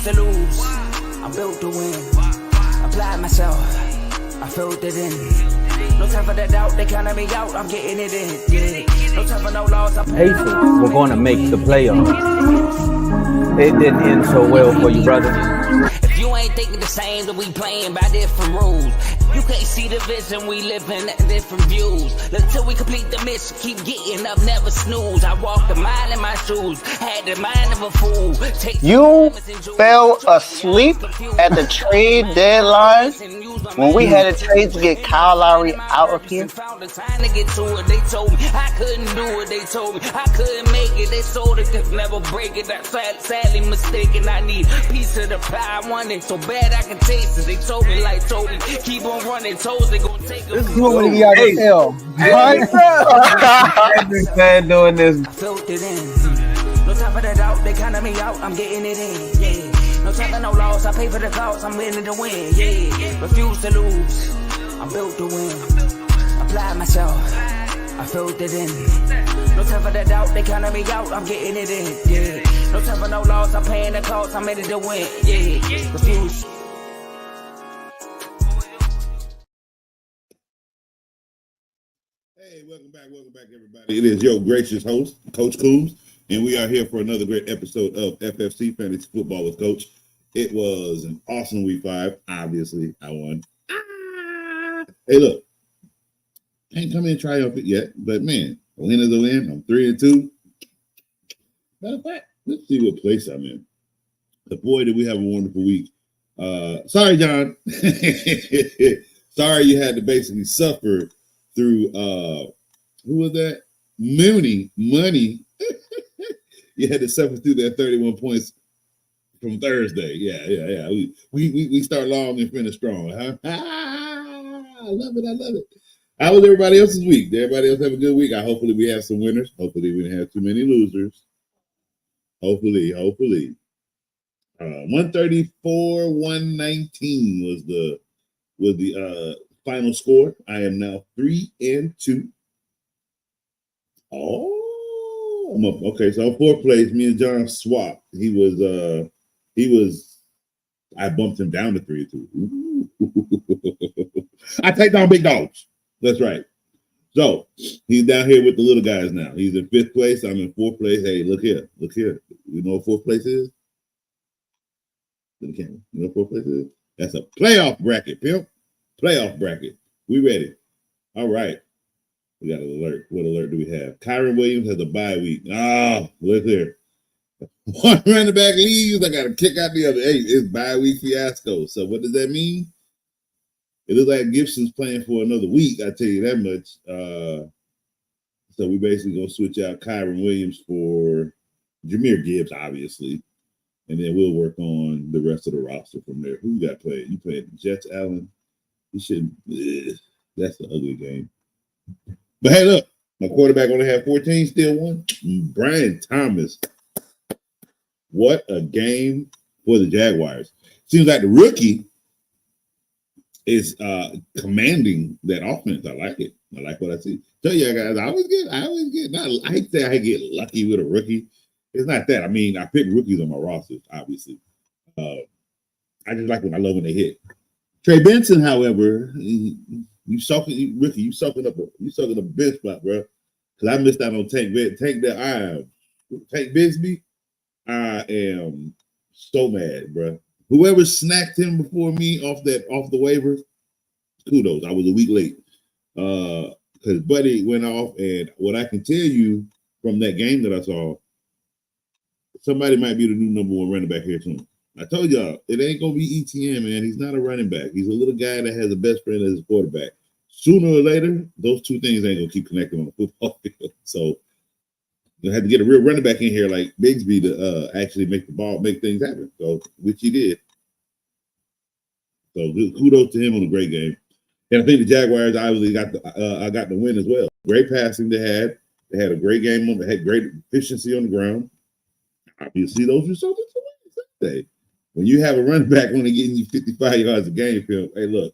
To lose, I'm built to win. Apply myself, I filled it in. No time for the doubt, they counted me out, I'm getting it in. Yeah. No time for no loss. Pacers were going to make the playoffs. It didn't end so well for you, brother. If you ain't thinking the same, then we playing by different rules. You can't see the vision, we living at different views. Until we complete the mission, keep getting up, never snooze. I walked a mile in my shoes, had the mind of a fool. You fell asleep at the trade deadline when we had a trade to get Kyle Lowry out of here. Found the time to get to it. They told me I couldn't do it. They told me I couldn't make it. They sold it, could never break it. That's sadly mistaken. I need a piece of the pie. I want it so bad I can taste it. They told me keep on running toes. They gonna take it. This is what we got to tell. I've been doing this. I filled it in. No time for the doubt. They counted me out. I'm getting it in. Yeah. No time for no loss. I pay for the cost. I'm winning to win. Yeah. Refuse to lose. I'm built to win. Apply myself. I filled it in. No time for the doubt. They counted me out. I'm getting it in. Yeah. No time for no loss. I'm paying the cost. I'm in it to win. Yeah. Refuse. Hey, welcome back, everybody. It is your gracious host, Coach Coombs, and we are here for another great episode of FFC Fantasy Football with Coach. It was an awesome week 5. Obviously, I won. Hey, look, ain't come in triumphant yet, but man, a win is a win. I'm 3-2. Matter of fact, let's see what place I'm in. But boy, did we have a wonderful week. Sorry, John. Sorry you had to basically suffer through who was that? Money. You had to suffer through that 31 points from Thursday. Yeah. We start long and finish strong. Huh? I love it. How was everybody else's week? Did everybody else have a good week? Hopefully we have some winners. Hopefully we didn't have too many losers. Hopefully. 134, 119 was the final score. I am now 3-2. Oh, I'm up. Okay, so 4th place. Me and John swapped. I bumped him down to 3-2. I take down big dogs. That's right. So he's down here with the little guys now. He's in 5th place. I'm in 4th place. Hey, look here. You know what 4th place is? To the camera. You know what 4th place is? That's a playoff bracket, pimp. Playoff bracket. We ready. All right. We got an alert. What alert do we have? Kyron Williams has a bye week. Look here. One running back leaves. I got to kick out the other. Hey, it's bye week fiasco. So what does that mean? It looks like Gibson's playing for another week. I tell you that much. So we basically going to switch out Kyron Williams for Jahmyr Gibbs, obviously. And then we'll work on the rest of the roster from there. Who you got playing? You playing the Jets, Allen? You shouldn't. That's an ugly game. But hey, look, my quarterback only had 14, still won. Brian Thomas. What a game for the Jaguars. Seems like the rookie is commanding that offense. I like it. I like what I see. Tell you guys, I always get, I hate to say I get lucky with a rookie. It's not that. I mean, I pick rookies on my roster, obviously. I just like when I love when they hit. Trey Benson, however, you sucking up a bench spot, bro. Because I missed out on Tank Bigsby. I am so mad, bro. Whoever snacked him before me off the waivers, kudos. I was a week late. Because Buddy went off, and what I can tell you from that game that I saw, somebody might be the new number 1 running back here soon. I told y'all, it ain't going to be ETN, man. He's not a running back. He's a little guy that has a best friend as a quarterback. Sooner or later, those two things ain't going to keep connecting on the football field. So you have to get a real running back in here like Bigsby to actually make things happen. So, which he did. So kudos to him on a great game. And I think the Jaguars obviously got the win as well. Great passing they had. They had a great game. They had great efficiency on the ground. Obviously, those results to win Sunday. When you have a running back only getting you 55 yards a game, Phil, hey, look,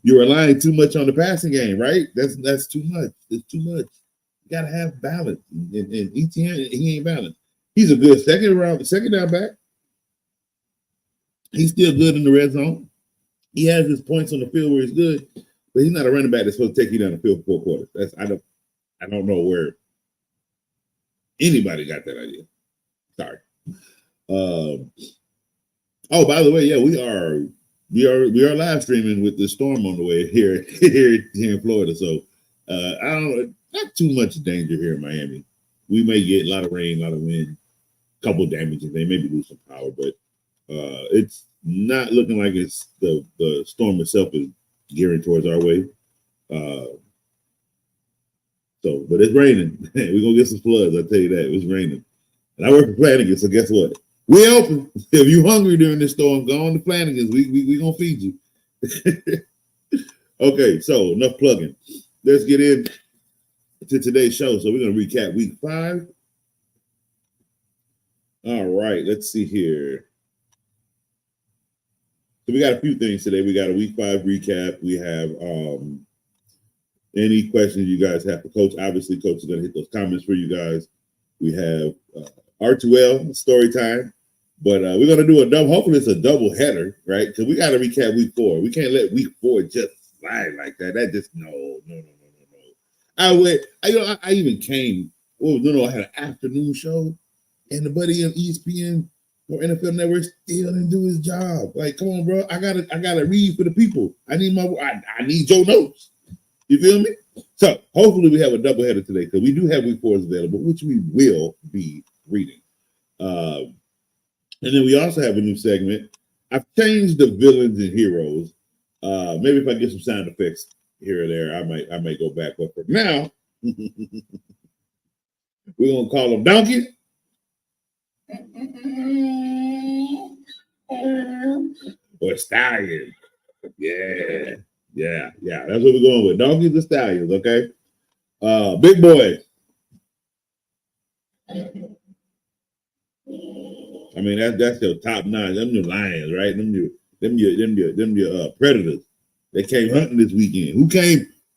you're relying too much on the passing game, right? That's too much. It's too much. You got to have balance. And ETN, he ain't balanced. He's a good second down back. He's still good in the red zone. He has his points on the field where he's good, but he's not a running back that's supposed to take you down the field for 4 quarters. I don't know where anybody got that idea. Sorry. Oh, by the way, yeah, we are live streaming with the storm on the way here in Florida. So I don't know, not too much danger here in Miami. We may get a lot of rain, a lot of wind, a couple of damages. They maybe lose some power, but it's not looking like it's the storm itself is gearing towards our way. But it's raining. We're gonna get some floods, I'll tell you that. It's raining. And I work for Flanagan's, so guess what? We open. If you're hungry during this storm, go on to Flanagan's. We gonna feed you. Okay, so enough plugging. Let's get in to today's show. So we're gonna recap week 5. All right, let's see here. So we got a few things today. We got a week 5 recap. We have any questions you guys have for Coach. Obviously, Coach is gonna hit those comments for you guys. We have R2L story time, but we're gonna do a double. Hopefully, it's a double header, right? Because we got to recap week 4. We can't let week 4 just slide like that. That just no. I even came. I had an afternoon show, and the buddy on ESPN or NFL Network still didn't do his job. Like, come on, bro. I gotta read for the people. I need your notes. You feel me? So hopefully we have a double header today because we do have week 4s available, which we will be reading. And then we also have a new segment. I've changed the villains and heroes. Maybe if I get some sound effects here or there, I might go back. But for now, we're gonna call them Donkey or Stallion. Yeah. That's what we're going with. Donkeys and Stallions, okay? Big boy. I mean, that's your top 9. Them your lions, right? Them your predators. They came hunting this weekend.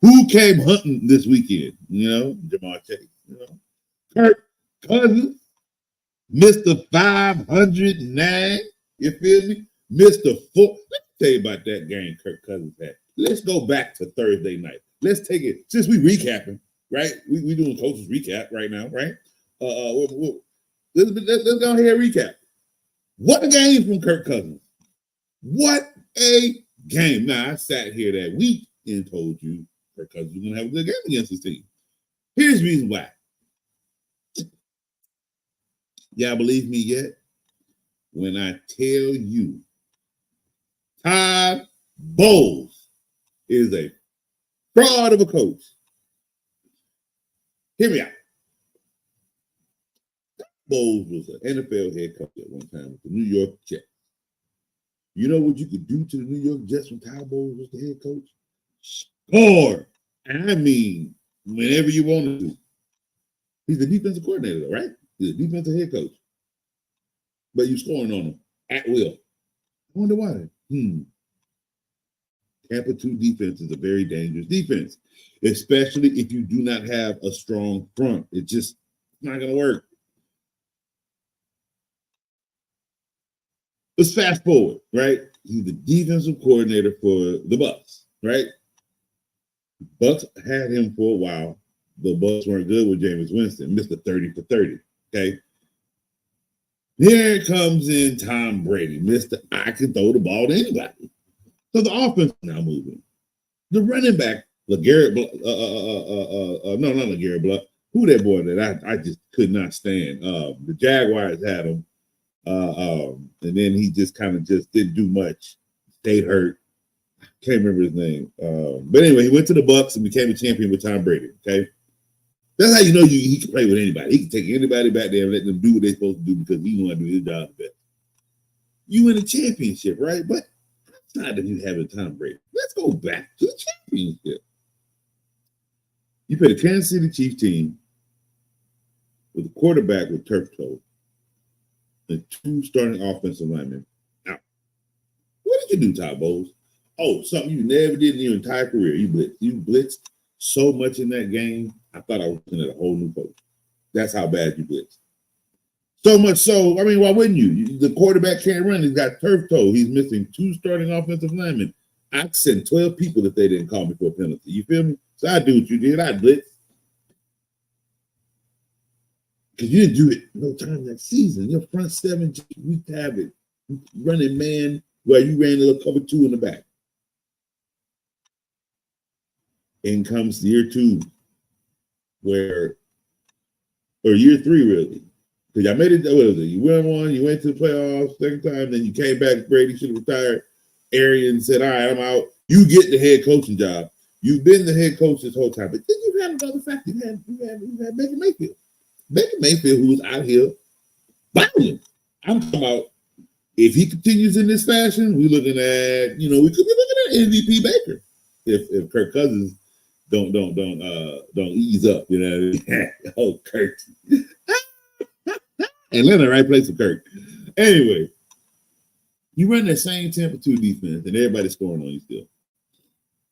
Who came hunting this weekend? You know, Jamal Chase. You know, Kirk Cousins, Mr. 509. You feel me? Mr. 4. Let me tell you about that game Kirk Cousins had. Let's go back to Thursday night. Let's take it since we recapping, right? We doing coaches recap right now, right? Let's go ahead and recap. What a game from Kirk Cousins. What a game. Now, I sat here that week and told you Kirk Cousins was going to have a good game against this team. Here's the reason why. Y'all believe me yet? When I tell you Todd Bowles is a fraud of a coach. Hear me out. Bowles was an NFL head coach at one time with the New York Jets. You know what you could do to the New York Jets when Todd Bowles was the head coach? Score. And I mean, whenever you want to. He's the defensive coordinator, though, right? He's the defensive head coach. But you're scoring on him at will. I wonder why. Tampa 2 defense is a very dangerous defense, especially if you do not have a strong front. It's just not going to work. Let's fast forward, right? He's the defensive coordinator for the Bucs, right? Bucs had him for a while. The Bucs weren't good with Jameis Winston, Mr. 30 for 30, okay? Here comes in Tom Brady, Mr. I can throw the ball to anybody. So the offense is now moving. The running back, LeGarrette Blunt, not LeGarrette Blunt. Who that boy that I just could not stand? The Jaguars had him. And then he just kind of just didn't do much. Stayed hurt. Can't remember his name. But anyway, he went to the Bucs and became a champion with Tom Brady. Okay. That's how you know he can play with anybody. He can take anybody back there and let them do what they're supposed to do because he want to do his job the best. You win a championship, right? But it's not that you have a Tom Brady. Let's go back to the championship. You play the Kansas City Chiefs team with a quarterback with turf toe and 2 starting offensive linemen out. What did you do, Todd Bowles? Oh, something you never did in your entire career. You blitzed. You blitzed so much in that game. I thought I was looking at a whole new coach. That's how bad you blitzed. So much so, I mean, why wouldn't you? The quarterback can't run. He's got turf toe. He's missing 2 starting offensive linemen. I'd send 12 people if they didn't call me for a penalty. You feel me? So I do what you did. I blitz. Because you didn't do it no time that season. Your front 7, we have it. Running man, where you ran a little cover 2 in the back. In comes year 2, or year 3, really. Because y'all made it, what was it? You won one, you went to the playoffs, second time, then you came back, Brady should have retired. Arian said, all right, I'm out. You get the head coaching job. You've been the head coach this whole time. But then you had another factor. You had Baker Mayfield. Baker Mayfield, who was out here balling. I'm talking about, if he continues in this fashion, we're looking at, we could be looking at MVP Baker. If Kirk Cousins don't ease up, Oh, Kirk. Atlanta, right place for Kirk. Anyway, you run that same Tampa 2 defense, and everybody's scoring on you still.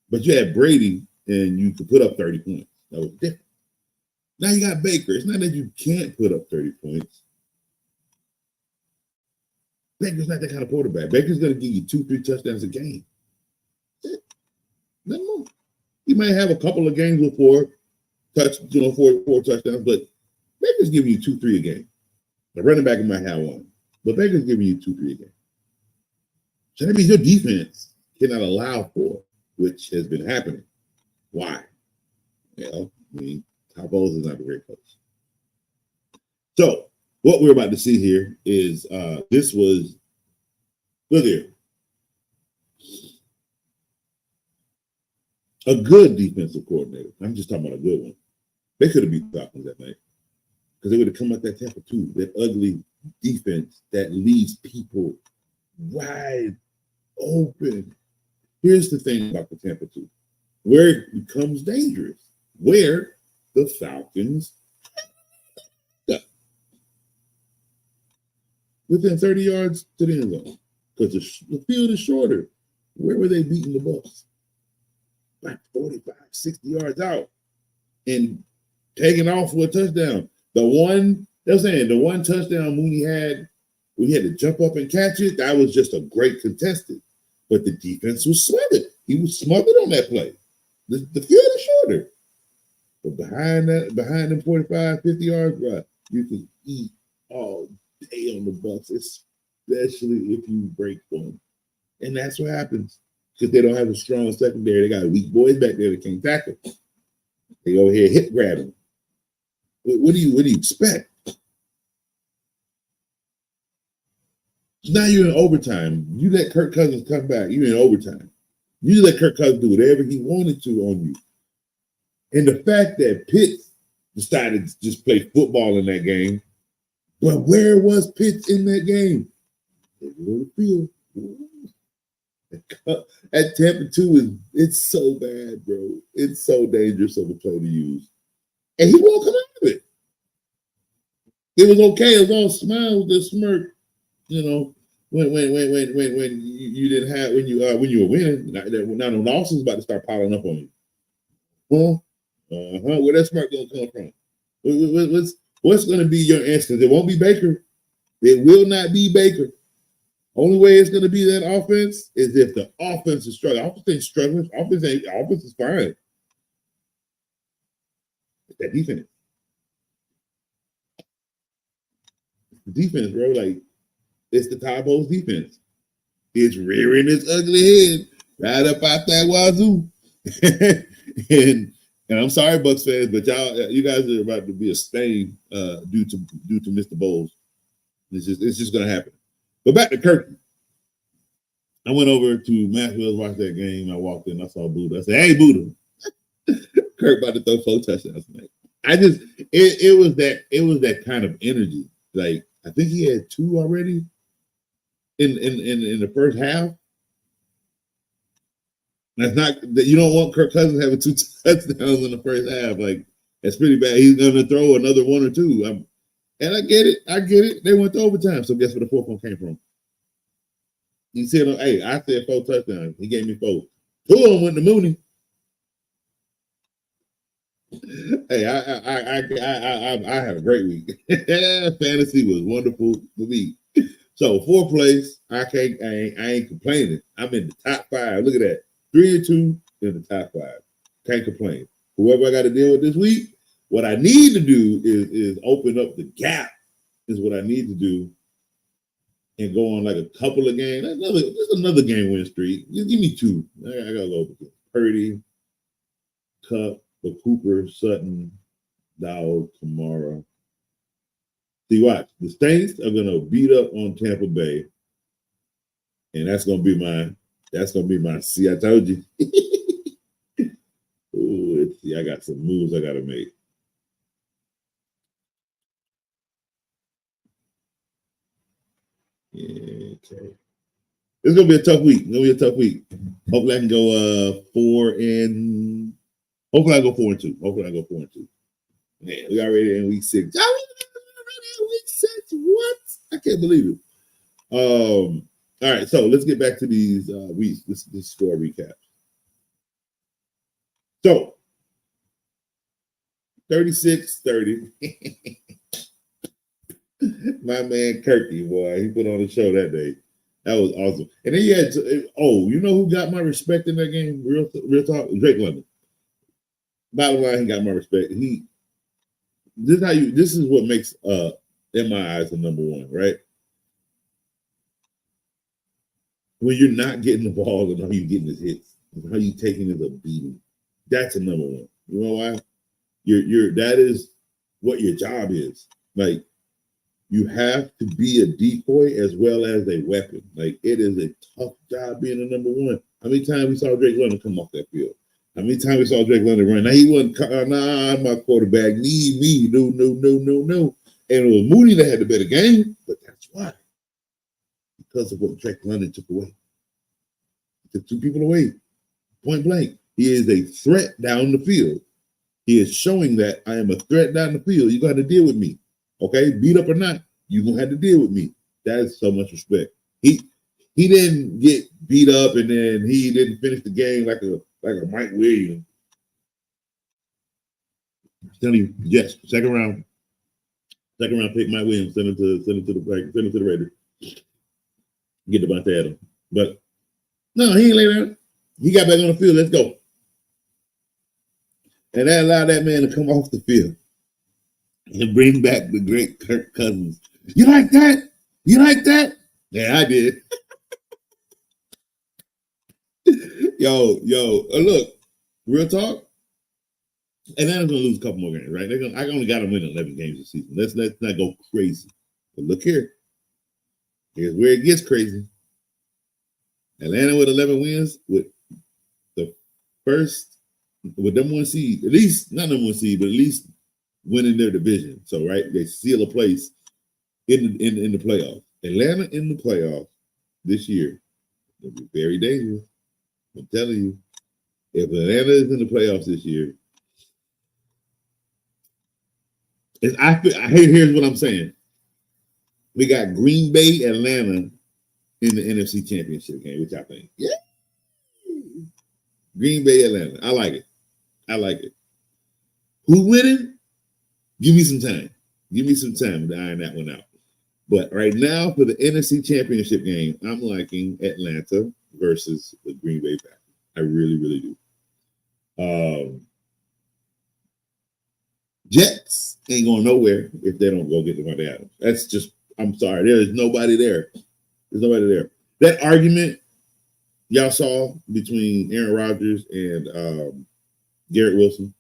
But you had Brady, and you could put up 30 points. That was different. Now you got Baker. It's not that you can't put up 30 points. Baker's not that kind of quarterback. Baker's going to give you 2-3 touchdowns a game. No more. You might have a couple of games with 4 touchdowns, but Baker's giving you 2-3 a game. The running back might have 1, but Baker's giving you 2-3 a game. So that means your defense cannot allow for, which has been happening. Why? Todd Bowles is not a great coach. So what we're about to see here is look here, a good defensive coordinator. I'm just talking about a good one. They could have beat the Falcons that night because they would have come out that Tampa 2, that ugly defense that leaves people wide open. Here's the thing about the Tampa 2, where it becomes dangerous, where the Falcons within 30 yards to the end zone, because the field is shorter. Where were they beating the Bucs? Like 45, 60 yards out and taking off for a touchdown. The one touchdown Mooney had, we had to jump up and catch it. That was just a great contested. But the defense was smothered. He was smothered on that play. The field is shorter. But behind them 45, 50 yards, right, you can eat all day on the Bucs, especially if you break one. And that's what happens. Because they don't have a strong secondary. They got weak boys back there that can't tackle. They go here hip grab them. What do you expect? Now you're in overtime. You let Kirk Cousins come back. You're in overtime. You let Kirk Cousins do whatever he wanted to on you. And the fact that Pitts decided to just play football in that game, but where was Pitts in that game? On the field. At Tampa 2 it's so bad, bro. It's so dangerous of a play to use. And he won't come out of it. It was okay. It was all smiles, the smirk, when you didn't have when you were winning. Now the losses about to start piling up on you. Where that smirk gonna come from? What's gonna be your answer? It won't be Baker. It will not be Baker. Only way it's going to be that offense is if the offense is struggling. Offense ain't struggling. Offense is fine. It's that defense. The defense, bro, like, it's the Todd Bowles defense. It's rearing its ugly head right up out that wazoo. and I'm sorry, Bucs fans, but you guys are about to be a stain due to Mr. Bowles. It's just going to happen. But back to Kirk. I went over to Nashville to watch that game. I walked in, I saw Buddha. I said, "Hey, Buddha." Kirk about to throw 4 touchdowns tonight. It was that kind of energy. Like, I think he had 2 already in the first half. That's not that you don't want Kirk Cousins having 2 touchdowns in the first half. Like, that's pretty bad. He's gonna throw another 1 or 2. And I get it. They went to overtime. So guess where the 4th one came from? He said, "Hey, I said 4 touchdowns. He gave me 4. 2 of them went to Mooney." Hey, I had a great week. Fantasy was wonderful for me. So 4th place, I ain't complaining. I'm in the top 5. Look at that, 3-2 in the top 5. Can't complain. Whoever I got to deal with this week, what I need to do is open up the gap. Is what I need to do, and go on like a couple of games. Just another game win streak. Just give me 2. I got a little bit. Purdy, Cup, the Cooper, Sutton, Dowd, Kamara. See, watch. The Saints are gonna beat up on Tampa Bay, and that's gonna be my. See, I told you. Ooh, let's see. I got some moves I gotta make. Yeah, okay. It's gonna be a tough week. Hopefully I can go 4 and. Hopefully I go 4-2. Man, we already in week 6. Week 6. What? I can't believe it. All right, so let's get back to these weeks. This score recap. So 36-30. My man Kirky, boy, he put on the show that day. That was awesome. And then you had you know who got my respect in that game? Real talk, Drake London. Bottom line, he got my respect. This is what makes in my eyes the number one, right? When you're not getting the ball and how you getting his hits, and how you taking it a beating. That's a number one. You know why? That is what your job is. Like, you have to be a decoy as well as a weapon. Like, it is a tough job being a number one. How many times we saw Drake London come off that field? How many times we saw Drake London run? Now, he wasn't, my quarterback, need me. No. And it was Mooney that had the better game, but that's why. Because of what Drake London took away. He took 2 people away, point blank. He is a threat down the field. He is showing that I am a threat down the field. You got to deal with me. Okay, beat up or not, you're gonna have to deal with me. That is so much respect. He didn't get beat up and then he didn't finish the game like a Mike Williams. I'm telling you, yes, second round pick Mike Williams, send him to the Raiders. Get Devontae Adams. But no, he ain't lay down. He got back on the field. Let's go. And that allowed that man to come off the field and bring back the great Kirk Cousins. You like that? Yeah, I did. Yo, look, real talk. Atlanta's gonna lose a couple more games, right? I only got them winning 11 games this season. Let's not go crazy. But look here. Here's where it gets crazy. Atlanta with 11 wins with the first, with number 1 seed, at least not number 1 seed, but at least winning their division. So, right, they seal a place in the playoffs. Atlanta in the playoffs this year will be very dangerous. I'm telling you, if Atlanta is in the playoffs this year, here's what I'm saying. We got Green Bay, Atlanta in the NFC Championship game, which I think, yeah. Green Bay, Atlanta. I like it. Who winning? Give me some time. To iron that one out. But right now, for the NFC Championship game, I'm liking Atlanta versus the Green Bay Packers. I really, really do. Jets ain't going nowhere if they don't go get Devontae Adams. That's just, I'm sorry. There's nobody there. That argument y'all saw between Aaron Rodgers and Garrett Wilson,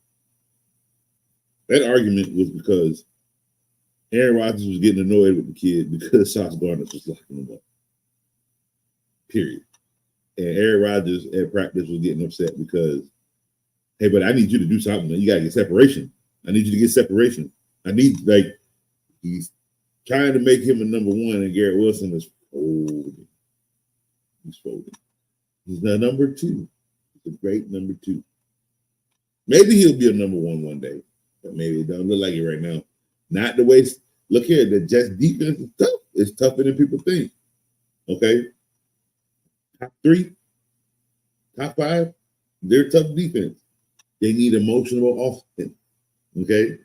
that argument was because Aaron Rodgers was getting annoyed with the kid because Sauce Gardner was locking him up. Period. And Aaron Rodgers at practice was getting upset because, hey, but I need you to do something. You got to get separation. I need you to get separation. He's trying to make him a number 1, and Garrett Wilson is folding. He's folding. He's the number 2. He's a great number 2. Maybe he'll be a number 1 one day, but maybe it doesn't look like it right now. Not the way. Look here, the Jets defense is tough. It's tougher than people think. Okay, top 3, top 5, they're tough defense. They need emotional offense. Okay?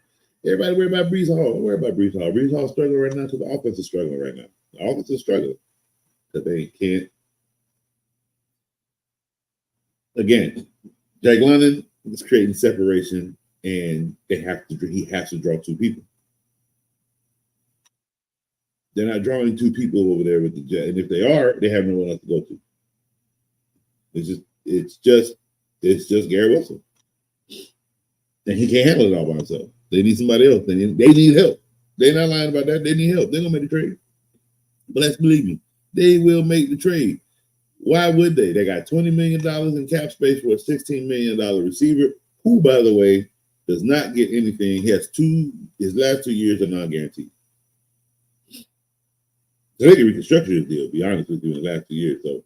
Everybody worry about Brees Hall. Don't worry about Brees Hall. Brees Hall's struggling right now because the offense is struggling right now. The offense is struggling because they can't. Again, Jake London is creating separation, and he has to draw two people. They're not drawing two people over there with the Jets, and if they are, they have no one else to go to. It's just Garrett Wilson, and he can't handle it all by himself. They need somebody else. They need help. They're not lying about that. They need help. They're gonna make the trade. But let's believe me, they will make the trade. Why would they? They got $20 million in cap space for a $16 million receiver, who, by the way, does not get anything. He has his last 2 years are non-guaranteed. So they can reconstruct his deal, to be honest with you, in the last 2 years. So,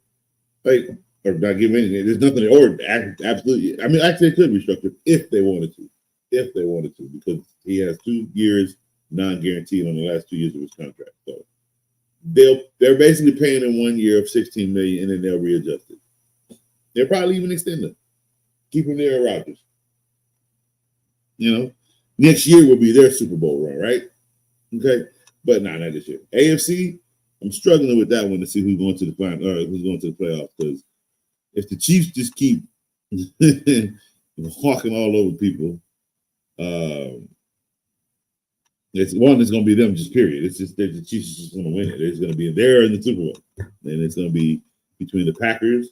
or not give anything. There's nothing, or absolutely. I mean, actually, they could restructure if they wanted to. If they wanted to, because he has 2 years non-guaranteed on the last 2 years of his contract. So they're basically paying him 1 year of $16 million, and then they'll readjust it. They'll probably even extend it. Keep him there at Rodgers. You know, next year will be their Super Bowl run, right? Okay, but not this year. AFC, I'm struggling with that one to see who's going to the final or who's going to the playoffs, because if the Chiefs just keep walking all over people, it's going to be them, just period. It's just the Chiefs just going to win it. It's going to be there in the Super Bowl, and it's going to be between the Packers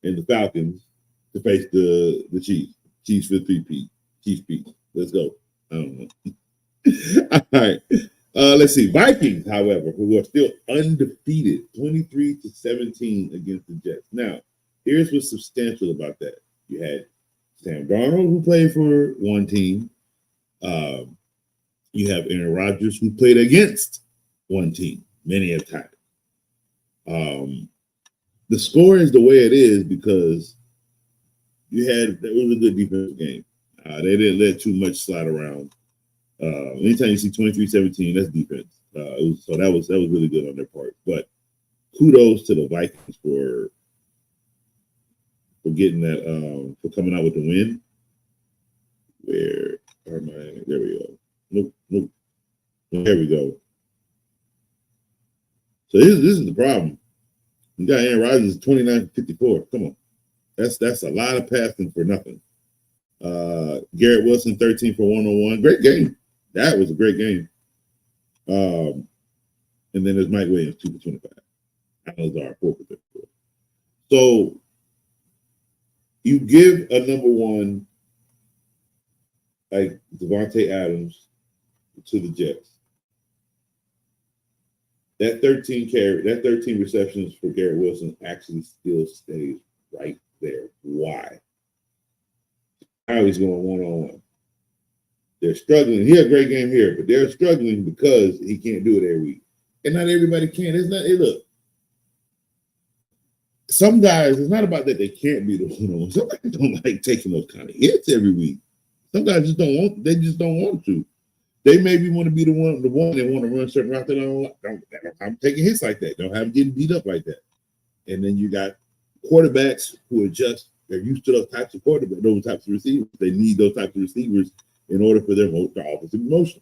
and the Falcons to face the Chiefs. Chiefs for 3-peat. Chiefs beat. Let's go. I don't know. All right. Let's see. Vikings, however, who are still undefeated, 23-17 against the Jets. Now, here's what's substantial about that. You had Sam Darnold, who played for one team. You have Aaron Rodgers, who played against one team many a time. The score is the way it is because it was a good defensive game. They didn't let too much slide around. Anytime you see 23-17, that's defense. So that was really good on their part. But kudos to the Vikings for getting that, for coming out with the win. Where are my? There we go. Nope. There we go. So this is the problem. You got Aaron Rodgers 29-54. Come on, that's a lot of passing for nothing. Garrett Wilson 13 for 101. Great game. That was a great game. And then there's Mike Williams 2 for 25. Alazar 4 for 34. So you give a number one like Devontae Adams to the Jets. That 13 receptions for Garrett Wilson actually still stays right there. Why? Now he's going one-on-one. They're struggling. He had a great game here, but they're struggling because he can't do it every week. And not everybody can. Look, some guys, it's not about that they can't be the one-on-one. Some guys don't like taking those kind of hits every week. Some guys just don't want to. They maybe want to be the one they want to run certain routes. I'm taking hits like that. Don't have them getting beat up like that. And then you got quarterbacks who are they're used to those types of quarterbacks, those types of receivers. They need those types of receivers in order for their offensive motion.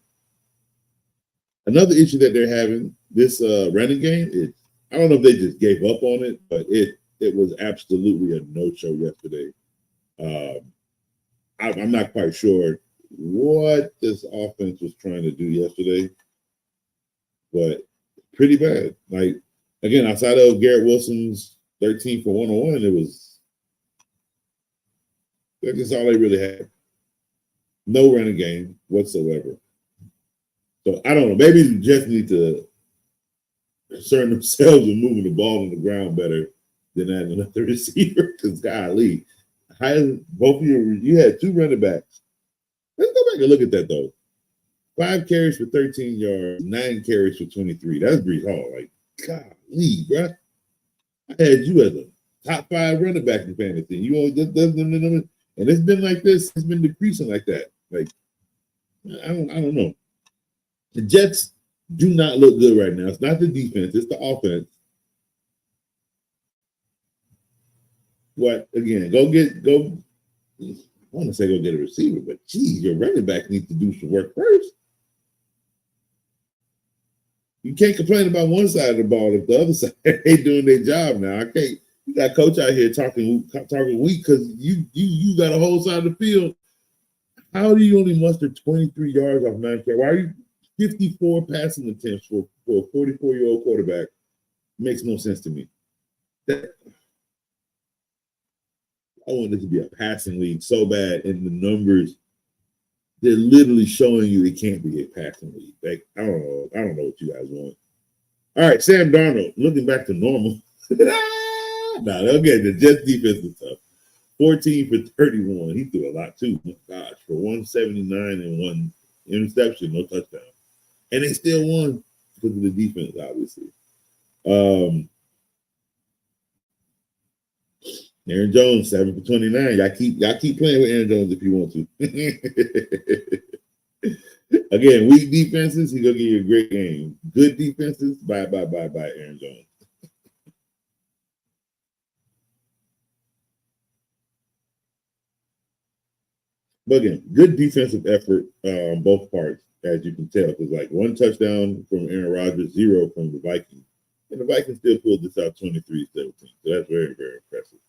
Another issue that they're having this running game is, I don't know if they just gave up on it, but it was absolutely a no-show yesterday. I'm not quite sure what this offense was trying to do yesterday, but pretty bad. Like, again, outside of Garrett Wilson's 13 for 101, that's all they really had. No running game whatsoever. So I don't know. Maybe the Jets need to concern themselves with moving the ball on the ground better than adding another receiver. Because golly, both of you had 2 running backs. Let's go back and look at that though. 5 carries for 13 yards, 9 carries for 23. That's Brees Hall. Like, golly, bro. I had you as a top 5 running back in fantasy. And it's been like this. It's been decreasing like that. Like, I don't know. The Jets do not look good right now. It's not the defense. It's the offense. What, again, why want to say go get a receiver, but geez, your running back needs to do some work first. You can't complain about one side of the ball if the other side ain't doing their job now. I can't. You got coach out here talking weak because you got a whole side of the field. How do you only muster 23 yards off 9 carries? Why are you 54 passing attempts for a 44-year-old quarterback? Makes no sense to me. I want this to be a passing league so bad, and the numbers, they're literally showing you it can't be a passing league. Like, I don't know what you guys want. All right, Sam Darnold, looking back to normal. Nah, okay, the Jets defense is tough. 14 for 31. He threw a lot too. Oh my gosh, for 179 and 1 interception, no touchdown. And they still won because of the defense, obviously. Aaron Jones, 7 for 29. Y'all keep playing with Aaron Jones if you want to. Again, weak defenses, he's gonna give you a great game. Good defenses, bye, Aaron Jones. But again, good defensive effort on both parts, as you can tell. Because like 1 touchdown from Aaron Rodgers, 0 from the Vikings. And the Vikings still pulled this out 23-17. So that's very, very impressive.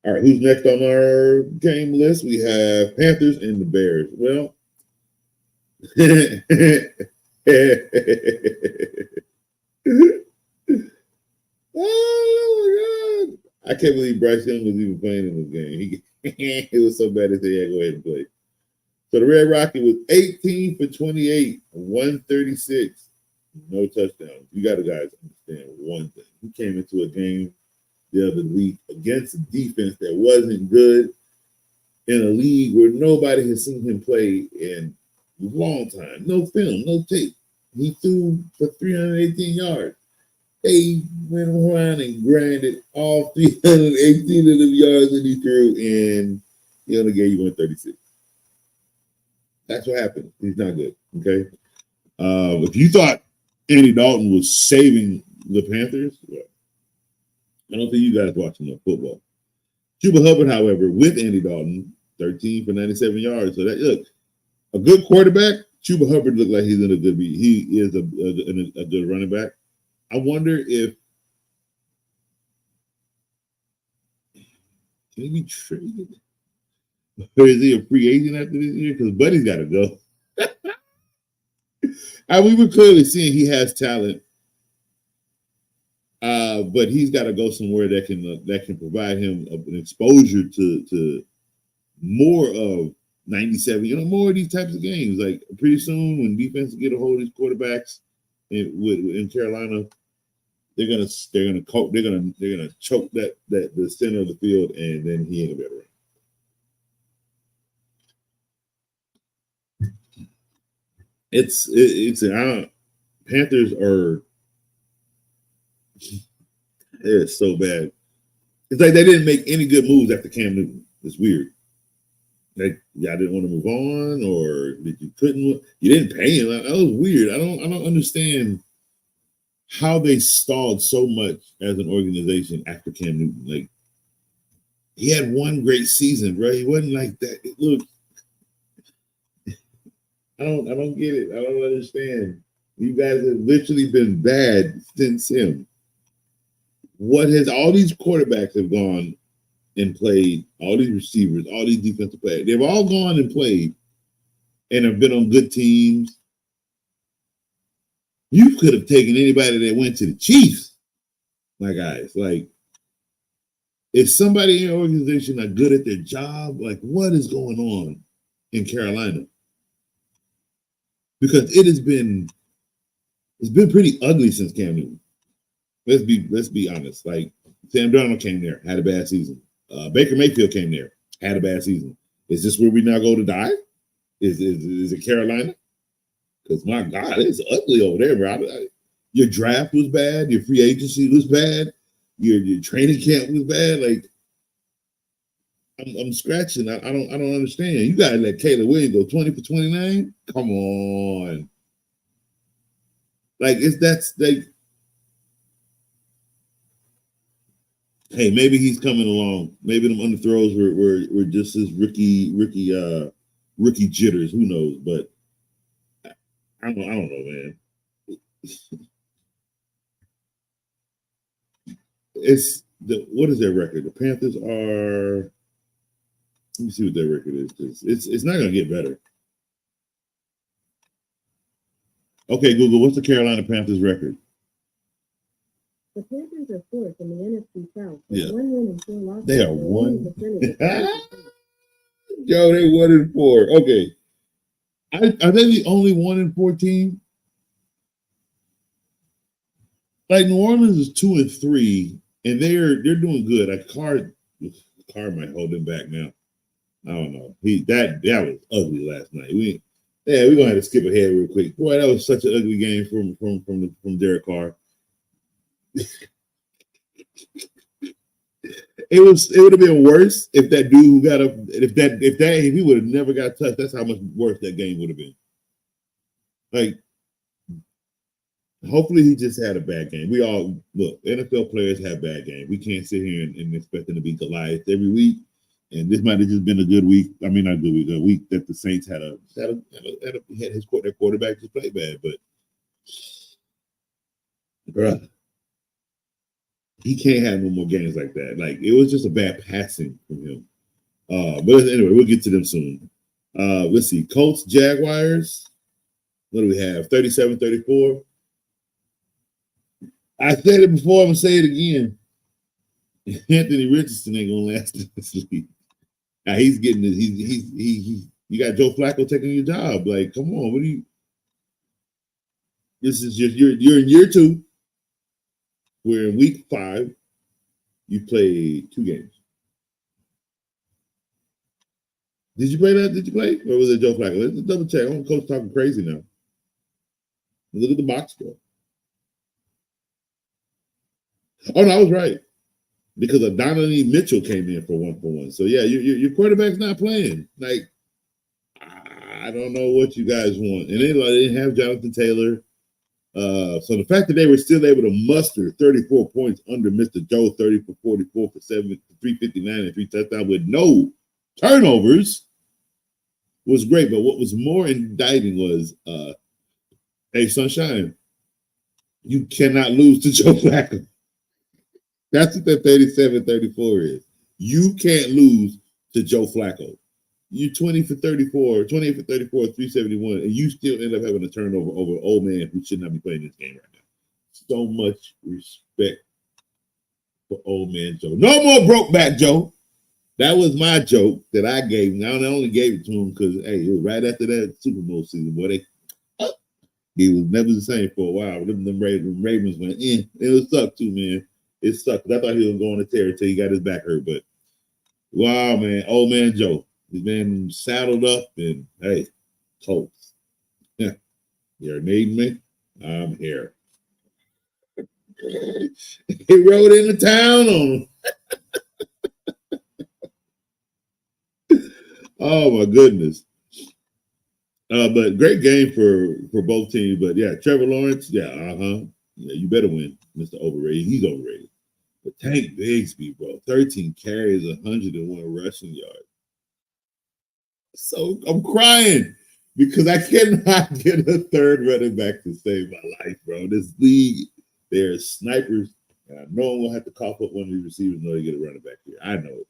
All right, who's next on our game list? We have Panthers and the Bears. Well, oh my God. I can't believe Bryce Young was even playing in this game. It was so bad that they had to go ahead and play. So the Red Rocket was 18 for 28, 136, no touchdowns. You got to guys understand one thing. He came into a game the other week against a defense that wasn't good in a league where nobody has seen him play in a long time. No film, no tape. He threw for 318 yards. They went around and grinded all 318 of them yards that he threw, and he only gave you 136. That's what happened. He's not good, okay? If you thought Andy Dalton was saving the Panthers, well, I don't think you guys watch enough football. Chuba Hubbard, however, with Andy Dalton, 13 for 97 yards. So that, look, a good quarterback, Chuba Hubbard looked like he's in a good beat. He is a good running back. I wonder if can he be traded? Or is he a free agent after this year? Because Buddy's got to go. We were clearly seeing he has talent, but he's got to go somewhere that can provide him an exposure to more of 97. More of these types of games. Like pretty soon, when defenses get a hold of these quarterbacks in Carolina, they're gonna choke that the center of the field, and then he ain't gonna be able to run. Panthers are it's so bad. It's like they didn't make any good moves after Cam Newton. It's weird. Like y'all didn't want to move on, or you didn't pay him. That was weird. I don't understand how they stalled so much as an organization after Cam Newton. Like he had one great season, bro. He wasn't like that. Look, I don't get it. I don't understand. You guys have literally been bad since him. All these quarterbacks have gone and played, all these receivers, all these defensive players, they've all gone and played and have been on good teams. You could have taken anybody that went to the Chiefs, my guys. Like, if somebody in your organization are good at their job, like, what is going on in Carolina? Because it's been pretty ugly since Cam Newton. Let's be honest. Like, Sam Darnold came there, had a bad season. Baker Mayfield came there, had a bad season. Is this where we now go to die? Is it Carolina? Because my God, it's ugly over there, bro. Your draft was bad. Your free agency was bad. Your training camp was bad. Like, I'm scratching. I don't understand. You gotta let Caleb Williams go 20 for 29. Come on. Like, that's like hey, maybe he's coming along. Maybe them underthrows were just his rookie jitters. Who knows? But I don't know, man. What is their record? The Panthers are. Let me see what their record is, because it's not gonna get better. Okay, Google, what's the Carolina Panthers record? The Panthers are fourth in the NFC South. Yeah. 1 win and 4 losses. They are one. Yo, Yo, they 1-4. Okay. Are they the only 1-14? Like New Orleans is 2-3, and they're doing good. Like Carr might hold them back now. I don't know. That was ugly last night. We're gonna have to skip ahead real quick. Boy, that was such an ugly game from Derek Carr. It would have been worse if that dude who got up if he would have never got touched. That's how much worse that game would have been. Like, hopefully he just had a bad game. We all look, NFL players have bad games. We can't sit here and expect them to be Goliath every week. And this might have just been a good week. I mean, not a good week. A week that the Saints had their quarterback just play bad, but bruh, he can't have no more games like that. Like, it was just a bad passing from him. But anyway, we'll get to them soon. Let's see. Colts, Jaguars. What do we have? 37-34. I said it before. I'm gonna say it again. Anthony Richardson ain't gonna last in this league. Now he's getting it. You got Joe Flacco taking your job. Like, come on, what do you? This is just you're in year 2. We're in week 5. You played 2 games. Did you play that? Did you play? Or was it Joe Flacco? Let's double check. I'm coach talking crazy now. Look at the box score. Oh no, I was right. Because Donovan Mitchell came in for 1-for-1. So yeah, your quarterback's not playing. Like, I don't know what you guys want. And they didn't have Jonathan Taylor. So the fact that they were still able to muster 34 points under Mr. Joe, 30 for 44 for 359 and 3 touchdowns with no turnovers was great. But what was more indicting was, hey, Sunshine, you cannot lose to Joe Flacco. That's what that 37-34 is. You can't lose to Joe Flacco. You 28 for 34, 371, and you still end up having a turnover over an old man who should not be playing this game right now. So much respect for old man Joe. No more broke back Joe. That was my joke that I gave him. I only gave it to him because, hey, it was right after that Super Bowl season. Boy, he was never the same for a while. Them Ravens went in. It was sucked too, man. It sucked. I thought he was going to tear until he got his back hurt. But, wow, man. Old man Joe. He's been saddled up and, hey, Colts. Yeah. You're needing me? I'm here. He rode into town on him. Oh, my goodness. But great game for both teams. But, yeah, Trevor Lawrence, yeah, you better win, Mr. Overrated. He's overrated. But Tank Bigsby, bro, 13 carries, 101 rushing yards. So I'm crying because I cannot get a third running back to save my life, bro. This league, they're snipers. And I know I'm going to have to cough up one of these receivers in order to get a running back here. I know it.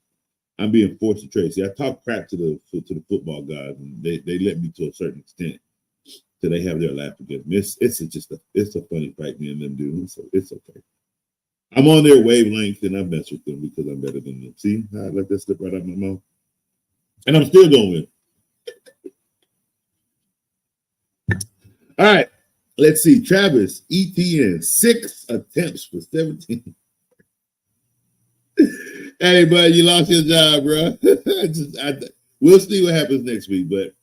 I'm being forced to trade. See, I talk crap to the football guys, and they let me to a certain extent till they have their laugh against me. It's a funny fight, me and them doing, so it's okay. I'm on their wavelength, and I mess with them because I'm better than them. See how I let that slip right out of my mouth? And I'm still going to win. All right, let's see. Travis Etienne, 6 attempts for 17. Hey, bud, you lost your job, bro. We'll see what happens next week, but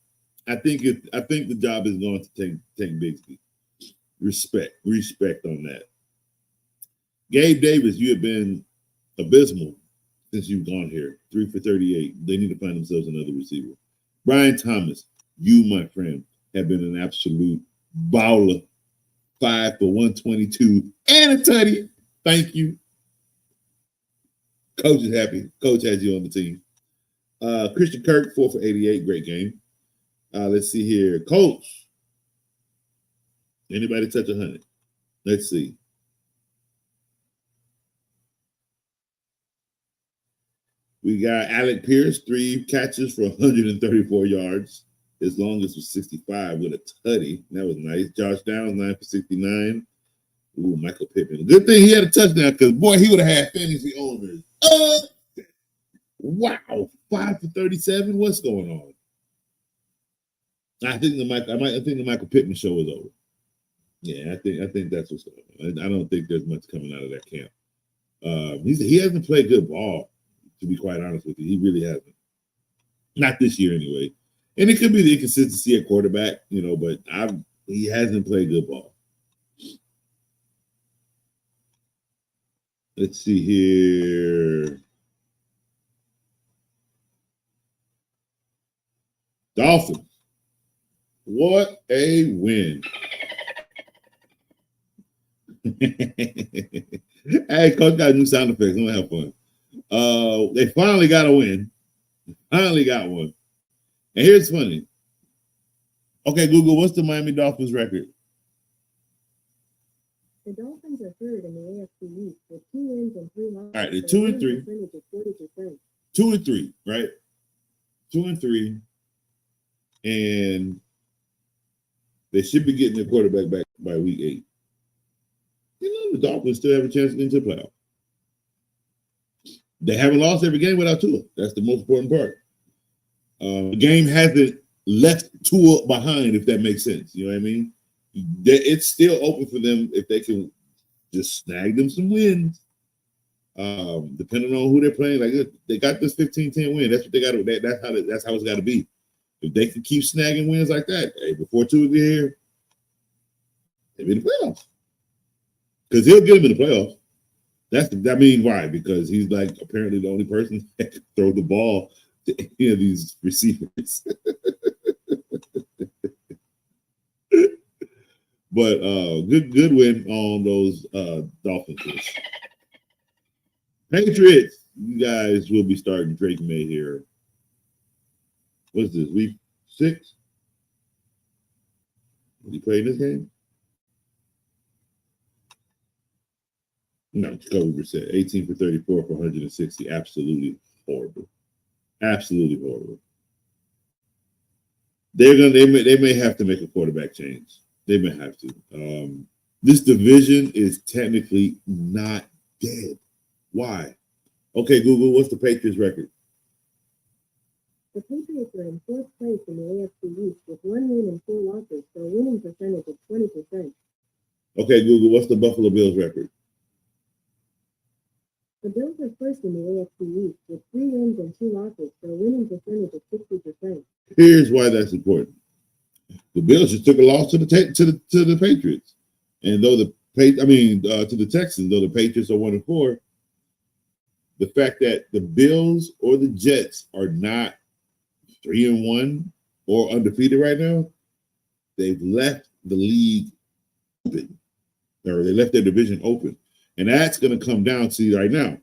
I think the job is going to Tank Bigsby. Respect on that. Gabe Davis, you have been abysmal since you've gone here. 3 for 38. They need to find themselves another receiver. Brian Thomas, you, my friend, have been an absolute baller. 5 for 122 and a tutty. Thank you. Coach is happy. Coach has you on the team. Christian Kirk, 4 for 88. Great game. Let's see here. Coach. Anybody touch 100? Let's see. We got Alec Pierce, 3 catches for 134 yards. His longest was 65 with a tutty. That was nice. Josh Downs, 9 for 69. Ooh, Michael Pittman. Good thing he had a touchdown because, boy, he would have had fantasy owners. Wow. 5 for 37. What's going on? I think the Michael Pittman show is over. Yeah, I think that's what's going on. I don't think there's much coming out of that camp. He hasn't played good ball, to be quite honest with you. He really hasn't. Not this year, anyway. And it could be the inconsistency at quarterback, but he hasn't played good ball. Let's see here. Dolphins. What a win. Hey, Coach got new sound effects. I'm going to have fun. They finally got a win. Finally got one. And here's funny. Okay, Google, what's the Miami Dolphins record? The Dolphins are third in the AFC East with 2 wins and 3 losses. All right, they're 2 and 3. 40%. 2 and 3, right? 2 and 3. And they should be getting their quarterback back by week 8. The Dolphins still have a chance to get into the playoff. They haven't lost every game without Tua. That's the most important part. The game hasn't left Tua behind, if that makes sense. You know what I mean? It's still open for them if they can just snag them some wins. Depending on who they're playing, like they got this 15-10 win. That's what they got. That's how it's got to be. If they can keep snagging wins like that, hey, before Tua get here, they'll be in the playoffs. Because he'll get them in the playoffs. Why? Because he's like apparently the only person that can throw the ball to any of these receivers. But good win on those Dolphins. Patriots, you guys will be starting Drake May here. What's this, week 6? Did he play in this game? No, Jacoby Brissett, 18 for 34 for 160. Absolutely horrible. Absolutely horrible. They may have to make a quarterback change. They may have to. This division is technically not dead. Why? Okay, Google, what's the Patriots record? The Patriots are in 4th place in the AFC East with 1 win and 4 losses for a winning percentage of 20%. Okay, Google, what's the Buffalo Bills record? The Bills are first in the AFC East with 3 wins and 2 losses for a winning percentage of 60%. Here's why that's important. The Bills just took a loss to the Patriots, and though to the Texans, though the Patriots are 1-4, the fact that the Bills or the Jets are not 3-1 or undefeated right now, they've left the league open, or they left their division open. And that's going to come down to right now.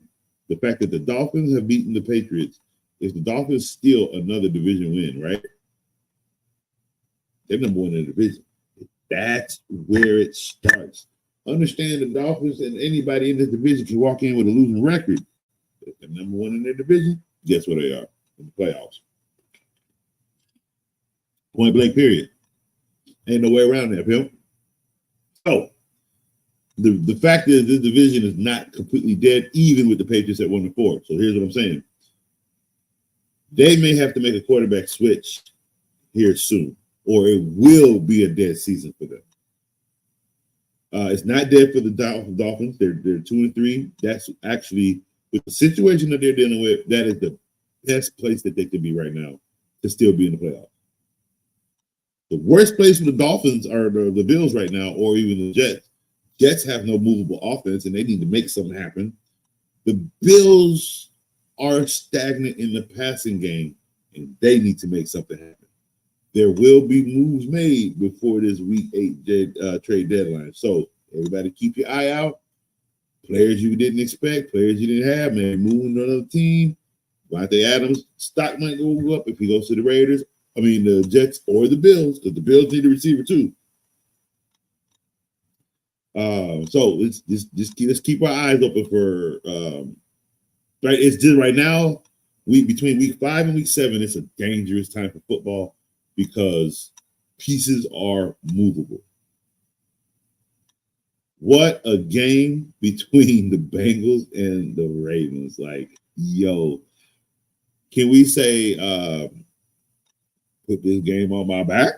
The fact that the Dolphins have beaten the Patriots, if the Dolphins steal another division win, right? They're number 1 in the division. That's where it starts. Understand the Dolphins and anybody in this division can walk in with a losing record. If they're number 1 in their division, guess where they are? In the playoffs. Point blank, period. Ain't no way around that, Phil. So, the fact is this division is not completely dead, even with the Patriots at 1-4. So here's what I'm saying. They may have to make a quarterback switch here soon, or it will be a dead season for them. It's not dead for the Dolphins. They're 2-3. That's actually, with the situation that they're dealing with, that is the best place that they could be right now to still be in the playoffs. The worst place for the Dolphins are the Bills right now, or even the Jets. Jets have no movable offense, and they need to make something happen. The Bills are stagnant in the passing game, and they need to make something happen. There will be moves made before this week 8 trade deadline. So everybody keep your eye out. players you didn't expect, players you didn't have, man, moving to another team. Devontae Adams' stock might go up if he goes to the Raiders. I mean, the Jets or the Bills, because the Bills need a receiver too. So let's keep our eyes open for right. It's just right now, between week 5 and week 7, it's a dangerous time for football because pieces are movable. What a game between the Bengals and the Ravens! Like, yo, can we say put this game on my back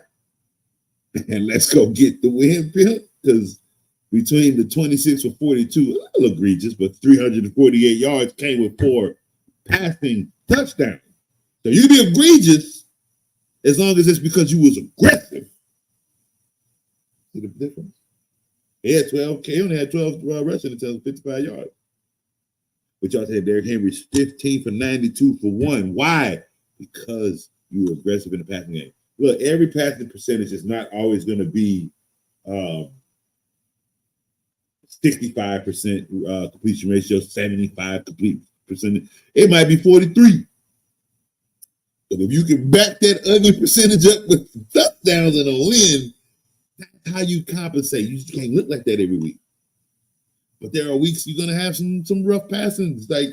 and let's go get the win, Bill? Because between the 26 for 42, a little egregious, but 348 yards came with 4 passing touchdowns. So you can be egregious as long as it's because you was aggressive. See the difference? He had 12. He only had 12 rushing attempts, 55 yards. But y'all said Derrick Henry's 15 for 92 for 1. Why? Because you were aggressive in the passing game. Look, every passing percentage is not always going to be 65% completion ratio, 75 complete percentage. It might be 43. But if you can back that ugly percentage up with touchdowns and a win, that's how you compensate. You just can't look like that every week. But there are weeks you're going to have some rough passings. Like,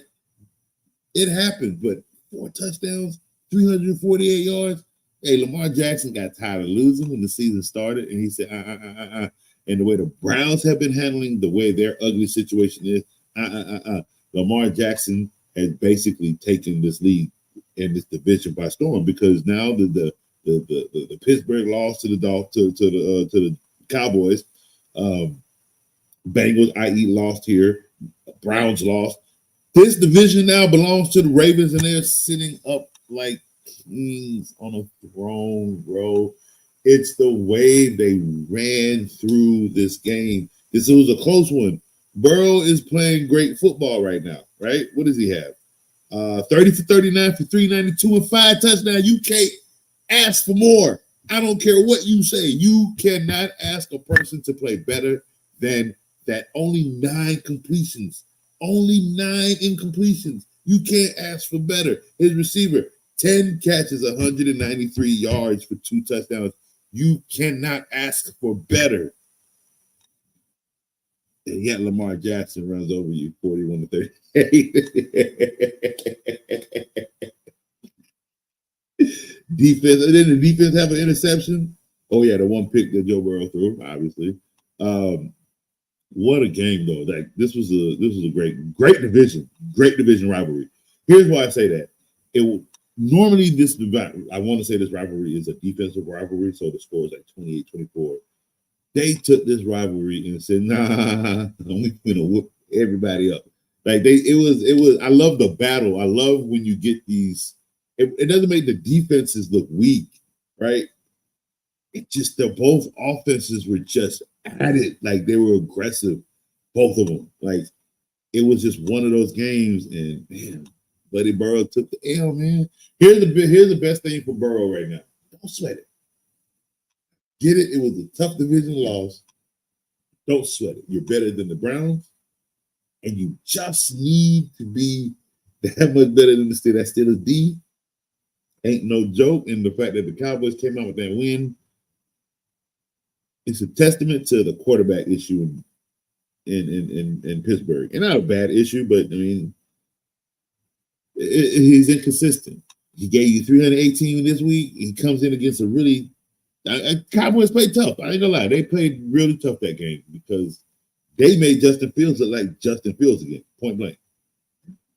it happens. But 4 touchdowns, 348 yards. Hey, Lamar Jackson got tired of losing when the season started, and he said, And the way the Browns have been handling the way their ugly situation is, Lamar Jackson has basically taken this league in this division by storm, because now the Pittsburgh lost to the Cowboys, Bengals, i.e., lost here, Browns lost. This division now belongs to the Ravens, and they're sitting up like kings on a throne, bro. It's the way they ran through this game. This was a close one. Burrow is playing great football right now, right? What does he have? 30 for 39 for 392 and 5 touchdowns. You can't ask for more. I don't care what you say. You cannot ask a person to play better than that. Only 9 completions. Only 9 incompletions. You can't ask for better. His receiver, 10 catches, 193 yards for 2 touchdowns. You cannot ask for better. And yet Lamar Jackson runs over you 41 to 38. Defense, and then the defense have an interception. Oh yeah, the one pick that Joe Burrow threw, obviously. What a game though! Like this was a great division rivalry. Here's why I say that. Normally I want to say this rivalry is a defensive rivalry, so the score is like 28-24. They took this rivalry and said, "Nah, we're gonna whoop everybody up." Like it was. I love the battle. I love when you get these. It doesn't make the defenses look weak, right? It just both offenses were just at it, like they were aggressive, both of them. Like it was just one of those games, and man, Buddy Burrow took the L, man. Here's the best thing for Burrow right now. Don't sweat it. Get it? It was a tough division loss. Don't sweat it. You're better than the Browns, and you just need to be that much better than the Steelers D. Ain't no joke. And the fact that the Cowboys came out with that win, it's a testament to the quarterback issue in Pittsburgh. And not a bad issue, but I mean, he's inconsistent. He gave you 318 this week. He comes in against a really Cowboys played tough. I ain't gonna lie. They played really tough that game because they made Justin Fields look like Justin Fields again, point blank.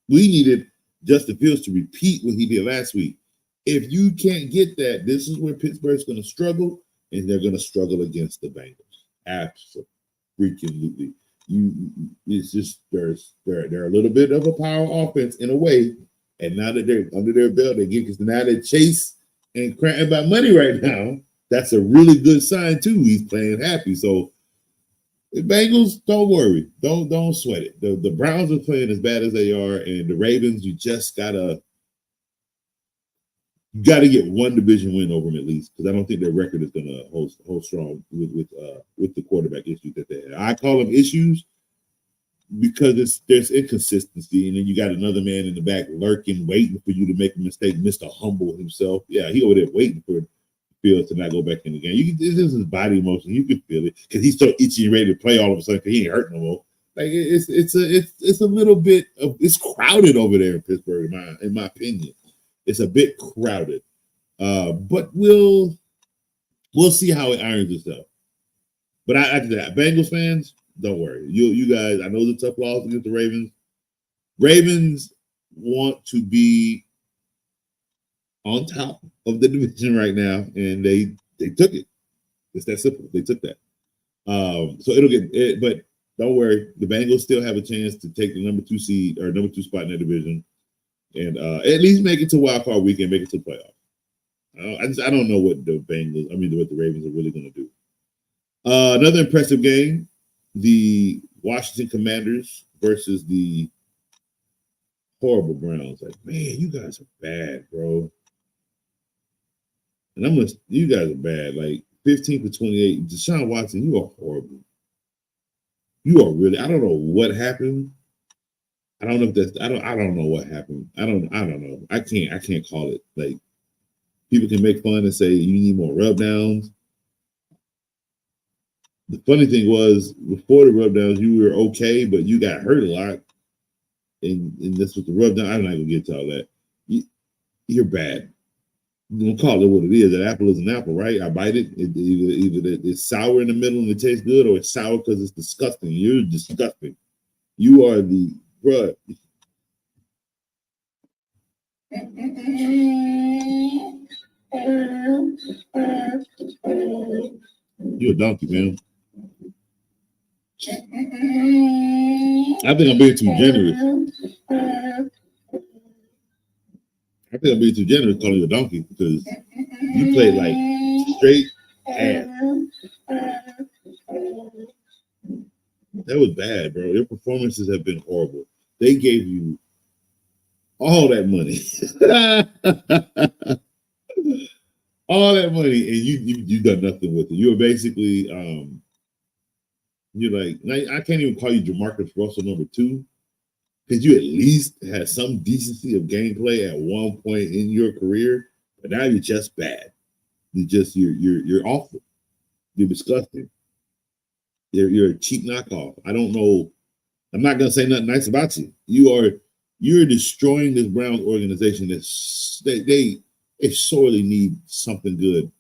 We needed Justin Fields to repeat what he did last week. If you can't get that, this is where Pittsburgh's going to struggle, and they're going to struggle against the Bengals. Absolutely. It's just they're a little bit of a power offense in a way, and now that they're under their belt, because now they chase and crying about money right now. That's a really good sign too. He's playing happy. So the Bengals, don't worry, don't sweat it. The Browns are playing as bad as they are, and the Ravens, you just gotta get one division win over them at least, because I don't think their record is gonna hold strong with the quarterback issues that they have. I call them issues. because there's inconsistency, and then you got another man in the back lurking, waiting for you to make a mistake. Mr. Humble himself, yeah, he over there waiting for Fields to not go back in the game. This is his body emotion. You can feel it because he's so itchy and ready to play all of a sudden because he ain't hurt no more. Like it's a little bit of it's crowded over there in Pittsburgh, in my opinion. It's a bit crowded, but we'll see how it irons itself. But after that, Bengals fans, don't worry. You guys, I know the tough loss against the Ravens. Ravens want to be on top of the division right now, and they took it. It's that simple. They took that. So it'll get it, but don't worry. The Bengals still have a chance to take the number 2 seed or number 2 spot in their division, and at least make it to wild card weekend, make it to the playoffs. I don't know what the Ravens are really going to do. Another impressive game, the Washington Commanders versus the horrible Browns. Like, man, you guys are bad, bro. And you guys are bad. Like 15 for 28. Deshaun Watson, you are horrible. You are really. I don't know what happened. I don't know if that's. I don't know what happened. I don't know. I can't call it. Like people can make fun and say you need more rub downs. The funny thing was before the rub downs, you were okay, but you got hurt a lot. And this was the rub down. I'm not gonna get to all that. You're bad. We'll call it what it is. An apple is an apple, right? I bite it. Either it's sour in the middle and it tastes good, or it's sour because it's disgusting. You're disgusting. You are the bruh. You're a donkey, man. I think I'm being too generous. I think I'm being too generous calling you a donkey because you played like straight ass. That was bad, bro. Your performances have been horrible. They gave you all that money. All that money, and you done nothing with it. You were basically you're like, I can't even call you Jamarcus Russell number 2. Because you at least had some decency of gameplay at one point in your career, but now you're just bad. You're awful. You're disgusting. You're a cheap knockoff. I don't know. I'm not gonna say nothing nice about you. You're destroying this Browns organization. They sorely need something good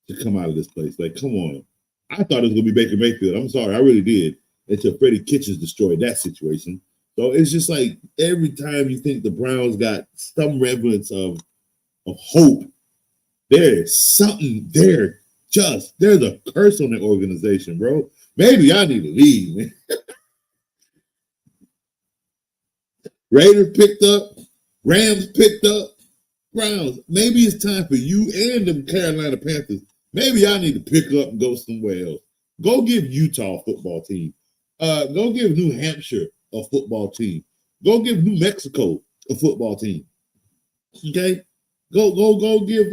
to come out of this place. Like, come on. I thought it was gonna be Baker Mayfield. I'm sorry, I really did. Until Freddie Kitchens destroyed that situation. So it's just like every time you think the Browns got some remnants of hope, there's something there. There's a curse on the organization, bro. Maybe I need to leave, man. Raiders picked up, Rams picked up, Browns. Maybe it's time for you and the Carolina Panthers. Maybe I need to pick up and go somewhere else. Go give Utah a football team. Go give New Hampshire a football team. Go give New Mexico a football team. Okay? Go give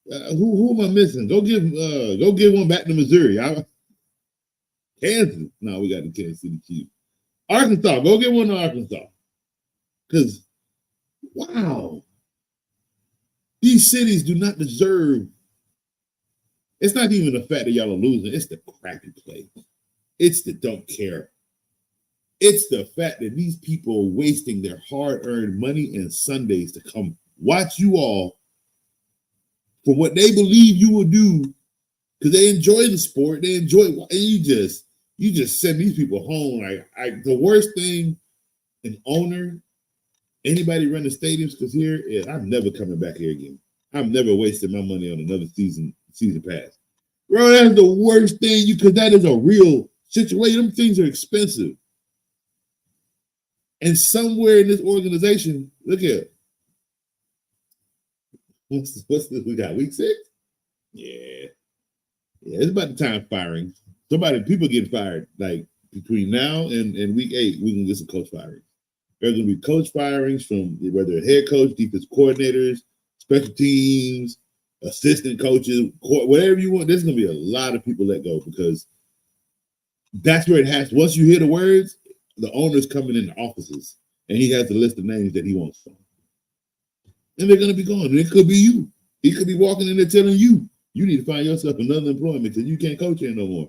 who am I missing? Go give one back to Missouri. Kansas. No, we got the Kansas City Chiefs. Arkansas. Go get one to Arkansas. Because wow. These cities do not deserve. It's not even the fact that y'all are losing, it's the crappy play. It's the don't care. It's the fact that these people are wasting their hard-earned money and Sundays to come watch you all for what they believe you will do because they enjoy the sport. They enjoy it. And you just send these people home. Like the worst thing an owner, anybody running stadiums, because here is I'm never coming back here again. I'm never wasting my money on another season pass. Bro, that's the worst thing because that is a real situation. Them things are expensive. And somewhere in this organization, look here. What's this we got? Week 6? Yeah, it's about the time firing. People get fired. Like between now and week 8, we can get some coach firings. There's gonna be coach firings from whether head coach, defense coordinators, special teams, assistant coaches, whatever you want. There's gonna be a lot of people let go because That's where it has. Once you hear the words, the owner's coming in the offices, and he has a list of names that he wants from. And they're going to be gone. And it could be you. He could be walking in there telling you, you need to find yourself another employment because you can't coach here no more.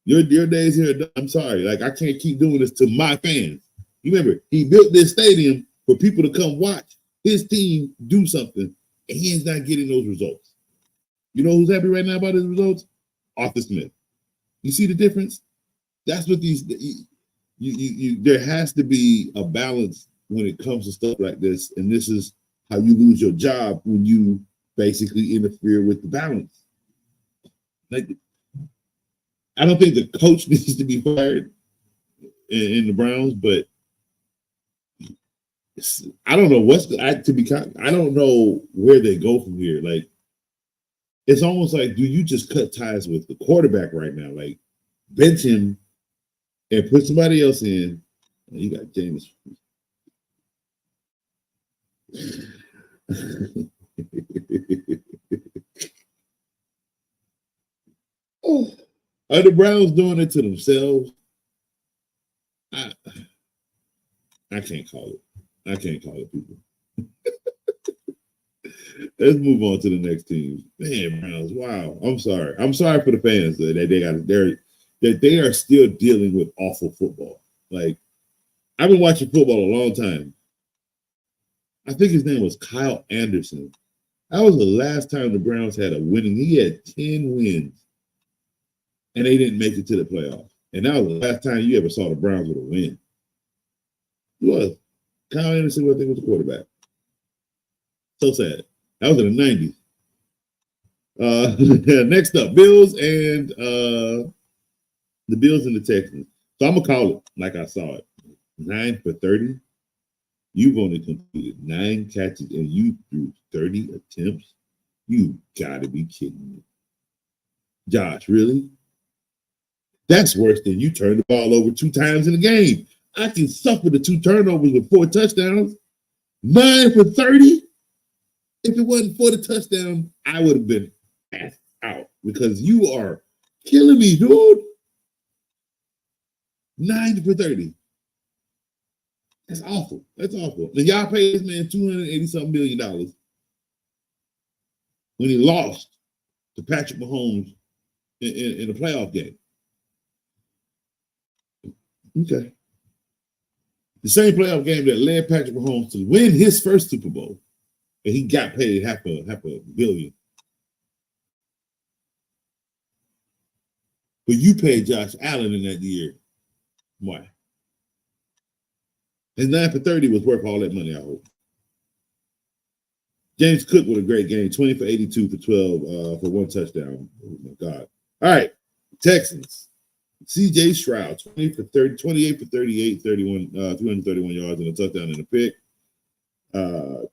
Your days here are done. I'm sorry. Like, I can't keep doing this to my fans. You remember, he built this stadium for people to come watch his team do something, and he is not getting those results. You know who's happy right now about his results? Arthur Smith. You see the difference? That's what these. There has to be a balance when it comes to stuff like this, and this is how you lose your job when you basically interfere with the balance. Like, I don't think the coach needs to be fired in the Browns, but I don't know I don't know where they go from here. Like, it's almost like, do you just cut ties with the quarterback right now? Like, bench him and put somebody else in. You got James. Are the Browns doing it to themselves? I can't call it. I can't call it, people. Let's move on to the next team. Man, Browns, wow. I'm sorry. I'm sorry for the fans that they are still dealing with awful football. Like, I've been watching football a long time. I think his name was Kyle Anderson. That was the last time the Browns had a winning. He had 10 wins, and they didn't make it to the playoffs. And that was the last time you ever saw the Browns with a win. It was. Kyle Anderson, I think, was the quarterback. So sad. That was in the 90s. Next up, Bills and the Bills and the Texans. So I'm going to call it like I saw it. 9 for 30. You've only completed 9 catches and you threw 30 attempts. You got to be kidding me. Josh, really? That's worse than you turned the ball over 2 times in a game. I can suffer the 2 turnovers with 4 touchdowns. 9 for 30? If it wasn't for the touchdown, I would have been passed out because you are killing me, dude. 9 for 30. That's awful. That's awful. And y'all paid this man $280-something million when he lost to Patrick Mahomes in a playoff game. Okay. The same playoff game that led Patrick Mahomes to win his first Super Bowl. And he got paid half a billion. But you paid Josh Allen in that year. Why? His 9 for 30 was worth all that money, I hope. James Cook with a great game. 20 for 82 for 12 for 1 touchdown. Oh, my God. All right. Texans. C.J. Stroud, 28 for 38, 331 yards and a touchdown and a pick.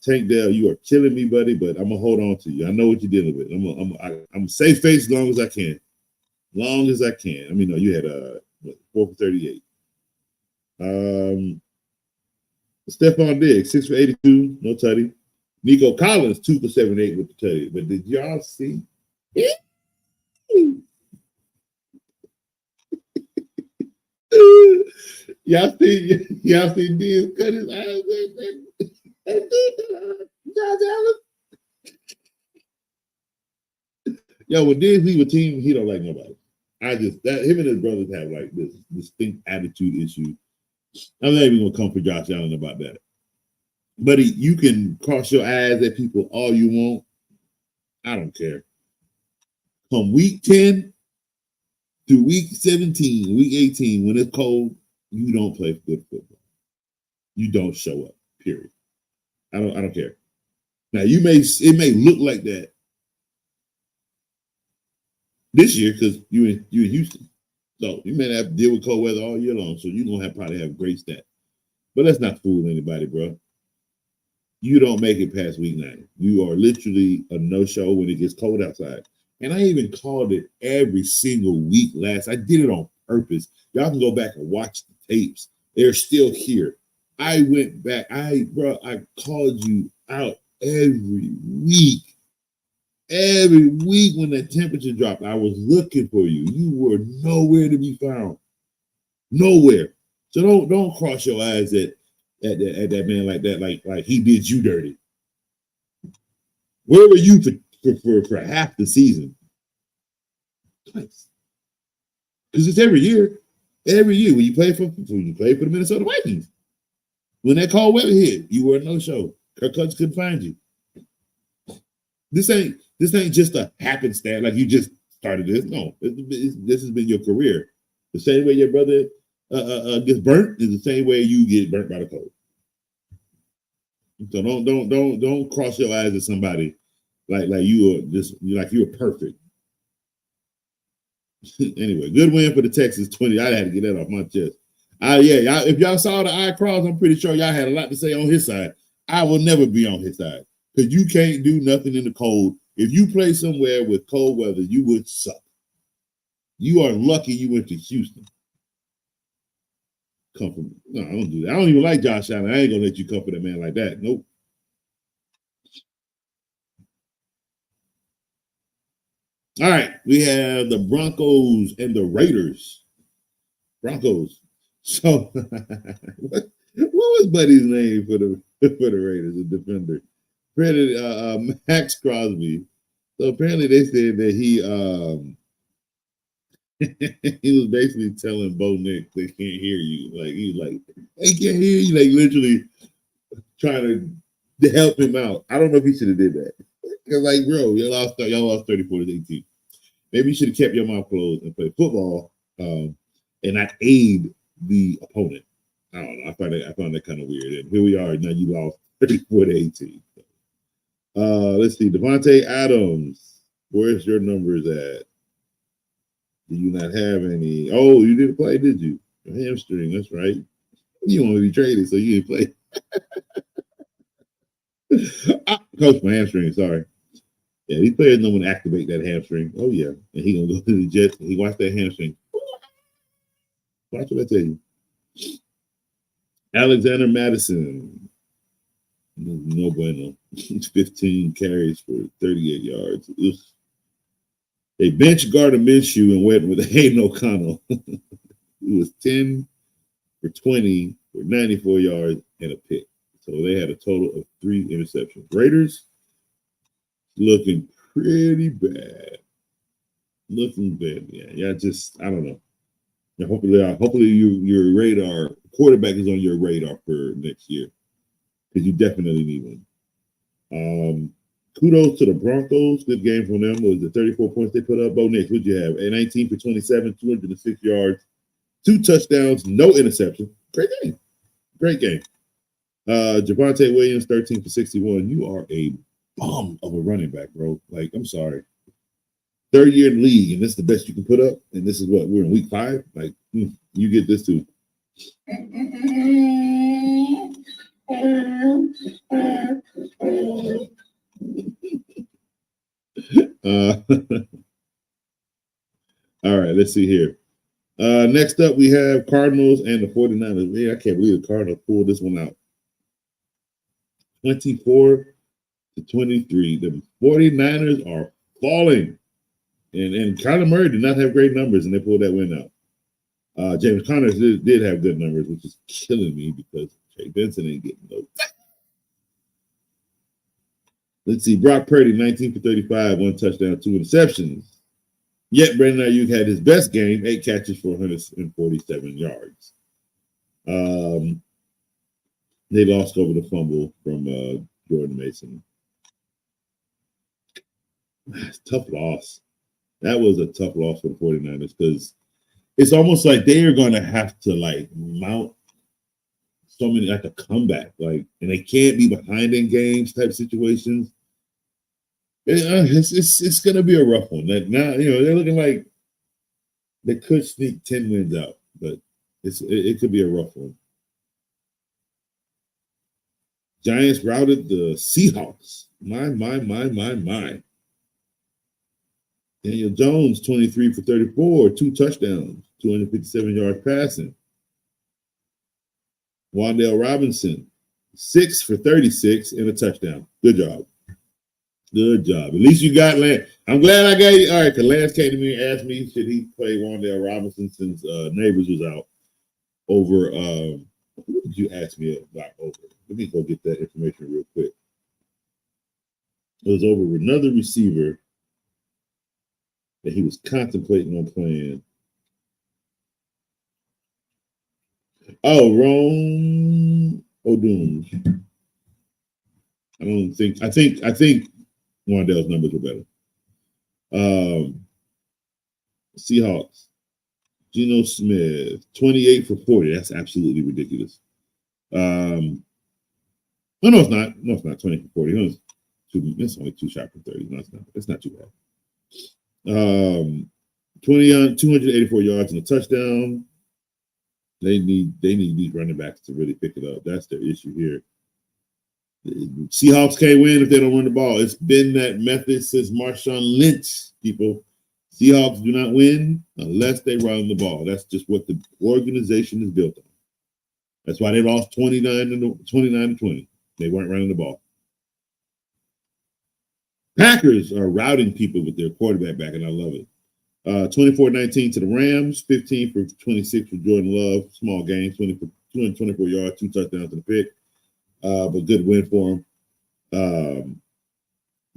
Tank Dell, you are killing me, buddy, but I'm gonna hold on to you. I know what you're dealing with. I'm safe face as long as I can. Long as I can. I mean, no, you had 4 for 38. Stephon Diggs, 6 for 82, no tutty. Nico Collins, 2 for 78 with the tutty. But did y'all see? Y'all see Diggs cut his eyes. Josh Allen. Yo, when Diggs leave a team, he don't like nobody. Him and his brothers have like this distinct attitude issue. I'm not even gonna come for Josh Allen about that. Buddy, you can cross your eyes at people all you want. I don't care. Come week 10 through week 17, week 18, when it's cold, you don't play good football. You don't show up, period. I don't care. Now it may look like that this year because you in Houston. So you may have to deal with cold weather all year long. So you're gonna probably have great stats. But let's not fool anybody, bro. You don't make it past week 9. You are literally a no-show when it gets cold outside. And I even called it every single week I did it on purpose. Y'all can go back and watch the tapes. They're still here. I went back. I called you out every week. Every week when the temperature dropped, I was looking for you. You were nowhere to be found. Nowhere. So don't cross your eyes at that man like that, like he did you dirty. Where were you for half the season? Twice. Because it's every year. Every year when you play for the Minnesota Vikings. When that cold weather hit, you were a no-show. Kirk Cousins couldn't find you. This ain't just a happenstance, like you just started this. No, this has been your career. The same way your brother gets burnt is the same way you get burnt by the cold. So don't cross your eyes at somebody like you are perfect. Anyway, good win for the Texans 20. I had to get that off my chest. If y'all saw the eye cross, I'm pretty sure y'all had a lot to say on his side. I will never be on his side because you can't do nothing in the cold. If you play somewhere with cold weather, you would suck. You are lucky you went to Houston. Comfort me. No, I don't do that. I don't even like Josh Allen. I ain't gonna let you comfort a man like that. Nope. All right, we have the Broncos and the Raiders. Broncos. So, what was Buddy's name for the Raiders? A defender. Apparently, Max Crosby. So apparently, they said that he he was basically telling Bo Nick they can't hear you. Like he's like, they can't hear you. Like literally trying to help him out. I don't know if he should have did that. Because like, bro, y'all lost 34-18. Maybe you should have kept your mouth closed and played football and not aid the opponent. I don't know. I found that kind of weird. And here we are. Now you lost 34-18. Let's see. Devontae Adams. Where's your numbers at? Do you not have any? Oh, you didn't play, did you? Your hamstring. That's right. You want to be traded, so you didn't play. Coach, my hamstring. Sorry. Yeah, these players don't want to activate that hamstring. Oh, yeah. And he going to go to the Jets and he watched that hamstring. Watch what I tell you. Alexander Madison. No bueno. 15 carries for 38 yards. Ugh. They benched Gardner Minshew and went with Hayden O'Connell. It was 10 for 20 for 94 yards and a pick. So they had a total of 3 interceptions. Raiders looking pretty bad. Looking bad. Yeah. Just I don't know. And hopefully your radar quarterback is on your radar for next year because you definitely need one. Kudos to the Broncos. Good game from them. What was it 34 points they put up? Bo Nix, what'd you have? 19 for 27, 206 yards, 2 touchdowns, no interception. Great game. Great game. Javonte Williams, 13 for 61. You are a bum of a running back, bro. Like, I'm sorry. 3rd year in the league, and this is the best you can put up. And this is what we're in week 5. Like, you get this too. All right, let's see here. Next up, we have Cardinals and the 49ers. Man, I can't believe the Cardinals pulled this one out. 24-23. The 49ers are falling. And Kyler Murray did not have great numbers, and they pulled that win out. James Conner did have good numbers, which is killing me because Trey Benson ain't getting no. Let's see. Brock Purdy, 19 for 35, 1 touchdown, 2 interceptions. Yet Brandon Ayuk had his best game, 8 catches for 147 yards. They lost over the fumble from Jordan Mason. Tough loss. That was a tough loss for the 49ers because it's almost like they are going to have to like mount so many like a comeback, like, and they can't be behind in games type situations. It's going to be a rough one. Like now, they're looking like they could sneak 10 wins out, but it could be a rough one. Giants routed the Seahawks. My. Daniel Jones, 23 for 34, 2 touchdowns, 257 yards passing. Wan'Dale Robinson, 6 for 36 and a touchdown. Good job. Good job. At least you got Lance. I'm glad I got you. All right, because Lance came to me and asked me should he play Wandale Robinson since Neighbors was out over. What did you ask me about over? Let me go get that information real quick. It was over another receiver that he was contemplating on playing. Oh, Rome O'Doon. I think Wandale's numbers were better. Seahawks. Geno Smith, 28 for 40. That's absolutely ridiculous. No, it's not. No, it's not 20 for 40. It's only 2 shots for 30. No, it's not. It's not too bad. 284 yards and a touchdown. They need these running backs to really pick it up. That's their issue here. Seahawks can't win if they don't run the ball. It's been that method since Marshawn Lynch, people. Seahawks do not win unless they run the ball. That's just what the organization is built on. That's why they lost 29 to 20. They weren't running the ball. Packers are routing people with their quarterback back, and I love it. 24-19 to the Rams, 15 for 26 for Jordan Love. Small game, 224 yards, 2 touchdowns and a pick. But good win for him.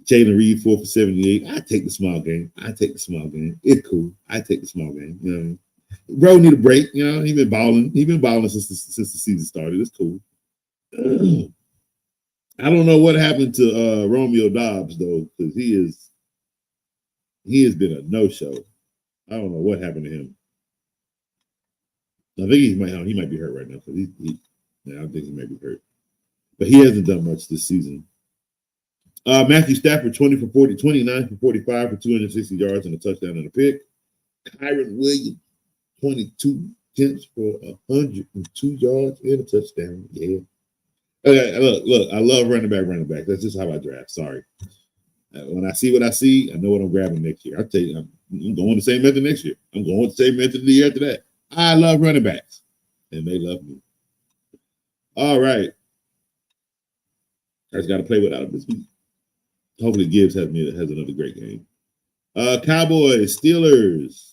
Jalen Reed, 4 for 78. I take the small game. It's cool. I take the small game. You know what I mean? Bro need a break. You know, he been balling. Since the season started. It's cool. I don't know what happened to Romeo Dobbs though, because he has been a no-show. I don't know what happened to him. I think he might be hurt right now. Because I think he might be hurt. But he hasn't done much this season. Matthew Stafford, 29 for 45 for 260 yards and a touchdown and a pick. Kyron Williams, 22 attempts for 102 yards and a touchdown. Yeah. Okay, look, I love running back. That's just how I draft. Sorry. When I see what I see, I know what I'm grabbing next year. I tell you, I'm going the same method next year. I'm going with the same method the year after that. I love running backs, and they love me. All right. I just got to play without him this week. Hopefully Gibbs has another great game. Cowboys, Steelers.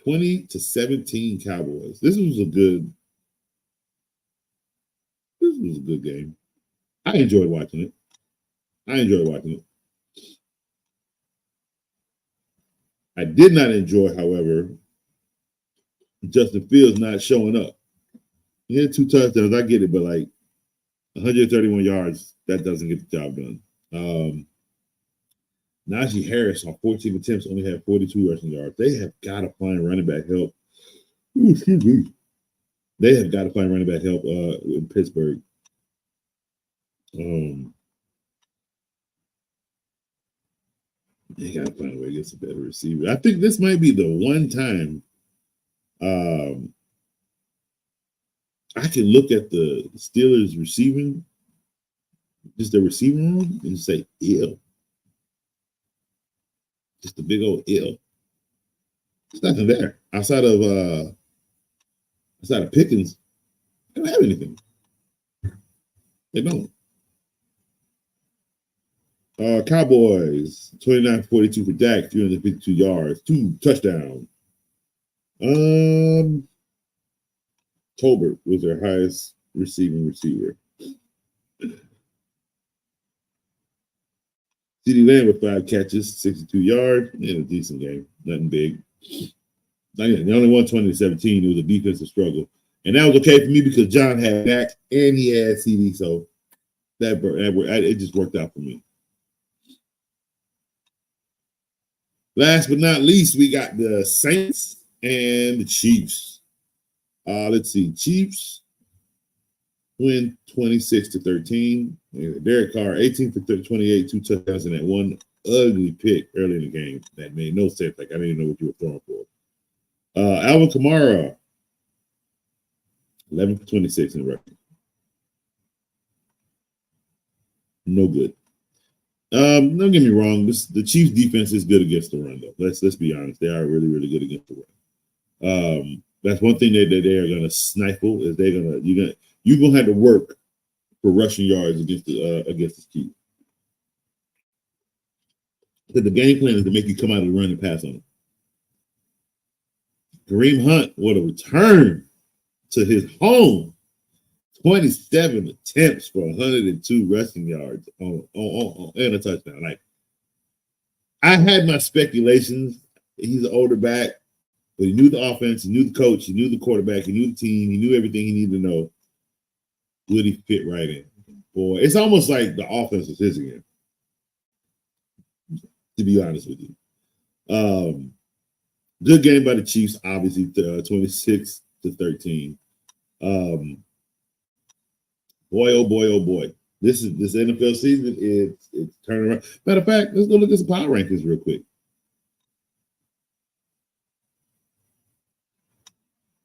(20-17) Cowboys. This was a good game. I enjoyed watching it. I did not enjoy, however, Justin Fields not showing up. He had 2 touchdowns. I get it, but like 131 yards, that doesn't get the job done. Najee Harris on 14 attempts only had 42 rushing yards. They have got to find running back help. Excuse me. They have got to find running back help in Pittsburgh. They got to find a way to get some better receivers. I think this might be the one time I can look at the Steelers receiving, just the receiving room, and say, ill. Just a big old ill. There's nothing there. Outside of Pickens, they don't have anything. They don't. Cowboys, 29-42 for Dak, 352 yards, 2 touchdowns. Tolbert was their highest receiving receiver. CeeDee Lamb with 5 catches, 62 yards, in a decent game. Nothing big. They only won 20-17. It was a defensive struggle. And that was okay for me because John had Dak and he had CD, so it just worked out for me. Last but not least, we got the Saints and the Chiefs. Let's see. Chiefs win 26-13. Derek Carr, 18 for 28, 2 touchdowns, and that one ugly pick early in the game that made no sense. Like, I didn't even know what you were throwing for. Alvin Kamara, 11 for 26 in the record. No good. Don't get me wrong. The Chiefs defense is good against the run, though. Let's be honest. They are really, really good against the run. That's one thing that they are going to stifle is you're you're gonna have to work for rushing yards against the Chiefs. But the game plan is to make you come out and run and pass on them. Kareem Hunt, what a return to his home. 27 attempts for 102 rushing yards on and a touchdown. Like, I had my speculations. He's an older back, but he knew the offense, he knew the coach, he knew the quarterback, he knew the team, he knew everything he needed to know. Would he fit right in? Boy, it's almost like the offense was his again, to be honest with you. Good game by the Chiefs, obviously, 26-13. Boy, oh boy, oh boy. This NFL season it's turning around. Matter of fact, let's go look at some power rankings real quick.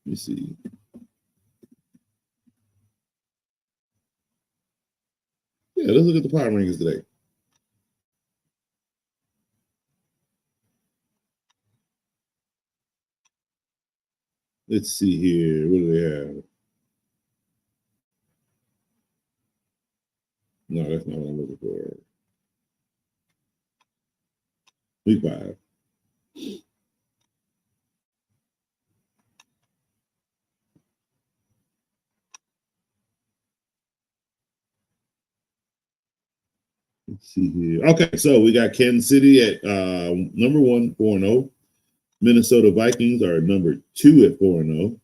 Let me see. Yeah, let's look at the power rankings today. Let's see here. What do they have? No, that's not what I'm looking for. Week 5. Let's see here. Okay, so we got Kansas City at number 1, 4-0. Minnesota Vikings are number 2 at 4-0.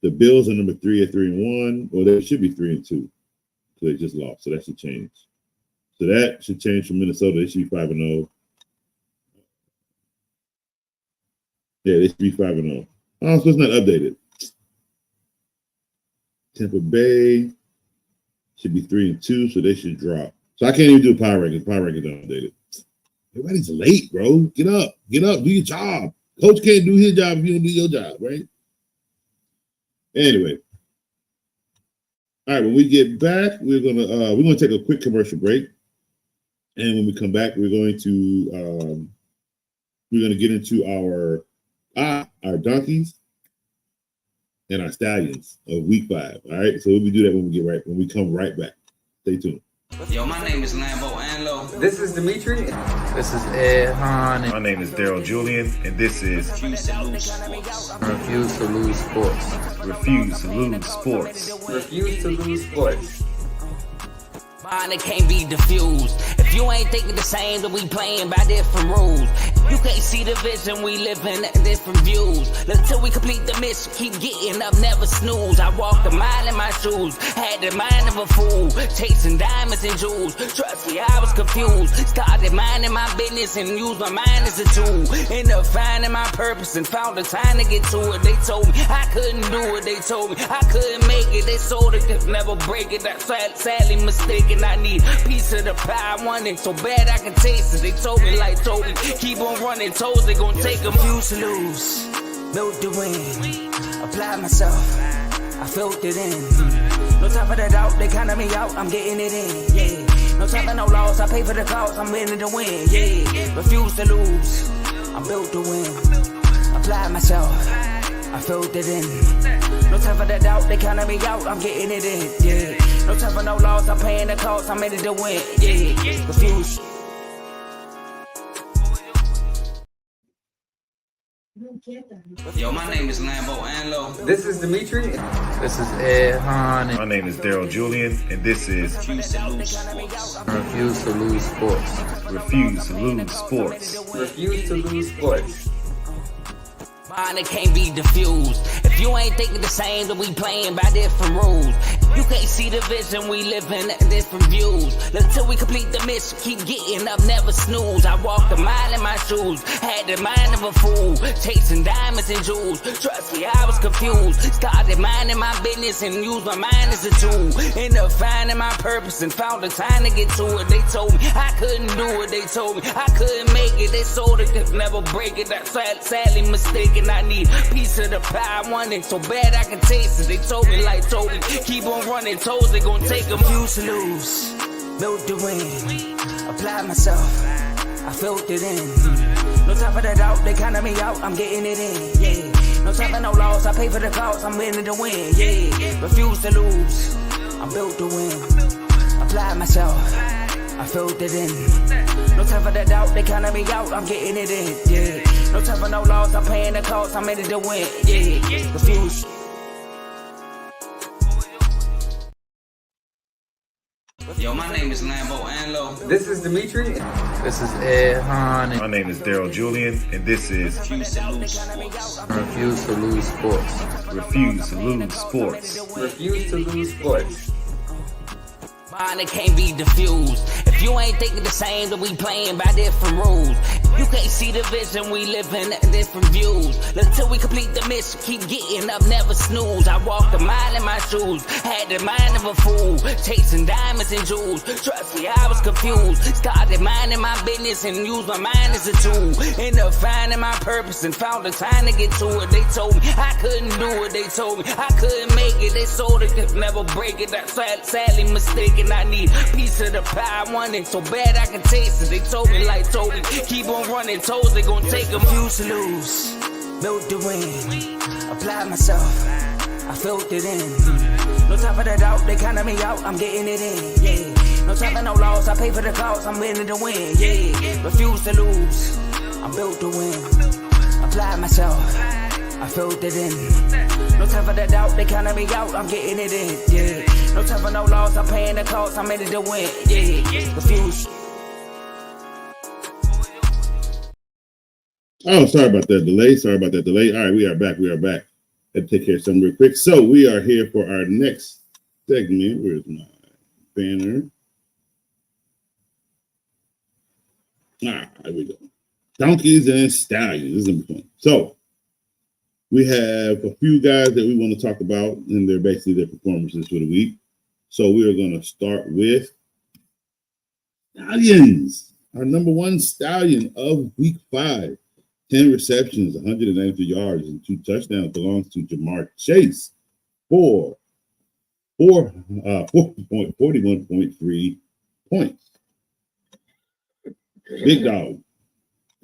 The Bills are number 3 at 3-1. Well, they should be 3-2. So they just lost. So that should change. So that should change from Minnesota. They should be 5-0. Yeah, they should be 5-0. Oh, so it's not updated. Tampa Bay should be 3-2, so they should drop. So I can't even do power rankings. Power rankings aren't updated. Everybody's late, bro. Get up, do your job. Coach can't do his job if you don't do your job, right? Anyway. All right, when we get back, we're gonna take a quick commercial break, and when we come back, we're going to get into our donkeys and our stallions of week 5. All right, so we'll do that when we come right back. Stay tuned. Yo, my name is Lambo Anlo. This is Dimitri. This is Ed Hahn. My name is Daryl Julian, and this is Refuse to lose sports. Refuse to lose sports. Refuse to Lose Sports. Refuse to lose sports. Mine, it can't be diffused. If you ain't thinking the same, then we playing by different rules. You can't see the vision, we living at different views. Until we complete the mission, keep getting up, never snooze. I walked a mile in my shoes, had the mind of a fool, chasing diamonds and jewels. Trust me, I was confused. Started minding my business and used my mind as a tool. Ended up finding my purpose and found the time to get to it. They told me I couldn't do it. They told me I couldn't make it. They sold it, could never break it. That's sadly mistaken. I need a piece of the pie. I want it so bad I can taste it. They told me like Toby, keep on running toes, they gon' take them. Refuse to lose, built to win. Apply myself, I felt it in. No time for the doubt, they counted me out, I'm getting it in, yeah. No time for no loss, I pay for the cost, I'm winning to win, yeah. Refuse to lose, I'm built to win. Apply myself, I felt it in. No time for the doubt, they counted me out, I'm getting it in, yeah. No time for no loss, I'm paying the cost, I'm in it to win, yeah. Refuse. Yo, my name is Lambo Anlo. This is Dimitri. This is Ed Hahn. My name is Daryl Julian, and this is Refuse to lose sports. Refuse to lose sports. Refuse to Lose Sports. Refuse to lose sports. Mine, it can't be diffused. If you ain't thinking the same, then we playing by different rules. You can't see the vision, we living at different views. Until we complete the mission, keep getting up, never snooze. I walked a mile in my shoes, had the mind of a fool, chasing diamonds and jewels. Trust me, I was confused. Started minding my business and used my mind as a tool. Ended up finding my purpose and found the time to get to it. They told me I couldn't do it. They told me I couldn't make it. They sold it, could never break it. That's sadly mistaken. I need a piece of the pie. I want it so bad I can taste it. They told me like Toby, keep on running toes, they gon' take them. Refuse to lose, built to win. Apply myself, I felt it in. No time for the doubt, they counted me out, I'm getting it in, yeah. No time for no loss, I pay for the cost, I'm winning to win, yeah. Refuse to lose, I'm built to win. Apply myself, I filled it in. No time for the doubt, they counting me out, I'm getting it in, yeah. No time for no loss, I'm paying the cost, I'm in it to win, yeah. Refuse. Yo, my name is Lambo Anlo. This is Dimitri. This is Ed Hahn, and My name is Daryl Julian, and this is Refuse to lose sports. Refuse to Lose Sports. Refuse to Lose Sports. Refuse to lose sports. Mine, it can't be diffused. If you ain't thinking the same, then we playing by different rules. You can't see the vision, we living at different views. Until we complete the mission, keep getting up, never snooze. I walked a mile in my shoes, had the mind of a fool, chasing diamonds and jewels. Trust me, I was confused. Started minding my business and used my mind as a tool. Ended up finding my purpose and found the time to get to it. They told me I couldn't do it. They told me I couldn't make it. They sold it, could never break it. I sadly mistaken. I need a piece of the pie. I want it so bad I can taste it. They told me like told me, keep on running, toes they gon' take them. Refuse to lose, built to win. Apply myself, I filled it in. No time for the doubt, they counting me out, I'm getting it in, yeah. No time for no loss, I pay for the cost, I'm winning to win, yeah. Refuse to lose, I'm built to win. Apply myself, I filled it in. No time for the doubt, they counting me out, I'm getting it in, yeah. No time for no loss, I'm paying the cost, I'm in it to win, yeah. Refuse. Oh, sorry about that delay. All right, we are back. Had to take care of something real quick. So we are here for our next segment. Where's my banner? Here we go. Donkeys and Stallions. This is number 1. So we have a few guys that we want to talk about, and they're basically their performances for the week. So we are going to start with Stallions. Our number 1 stallion of week 5. 10 receptions, 193 yards, and 2 touchdowns belongs to Jamar Chase for 41.3 points. Big dog.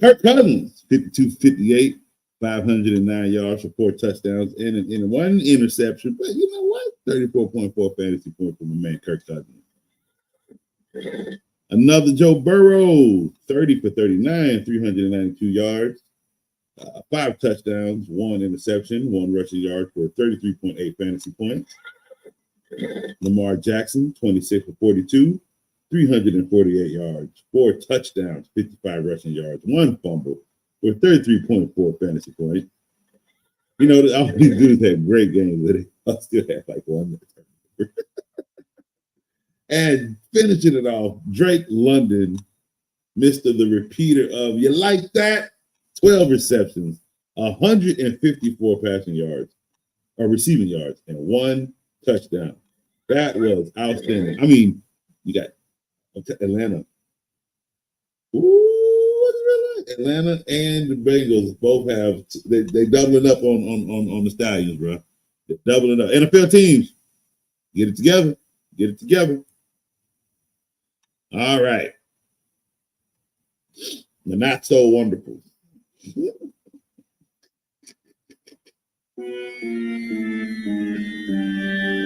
Kirk Cousins, 52-58, 509 yards for 4 touchdowns and 1 interception. But you know what? 34.4 fantasy points from my man Kirk Cousins. Another Joe Burrow, 30 for 39, 392 yards. 5 touchdowns, 1 interception, 1 rushing yard for 33.8 fantasy points. Lamar Jackson, 26 for 42, 348 yards, 4 touchdowns, 55 rushing yards, 1 fumble for 33.4 fantasy points. You know, all these dudes had great games, but they still had like 1. And finishing it off, Drake London, Mr. the repeater of You Like That? 12 receptions, 154 passing yards, or receiving yards, and 1 touchdown. That was outstanding. I mean, you got Atlanta. Ooh, Atlanta and the Bengals both have they doubling up on the Stallions, bro. They're doubling up. NFL teams, get it together. All right. The not so wonderful.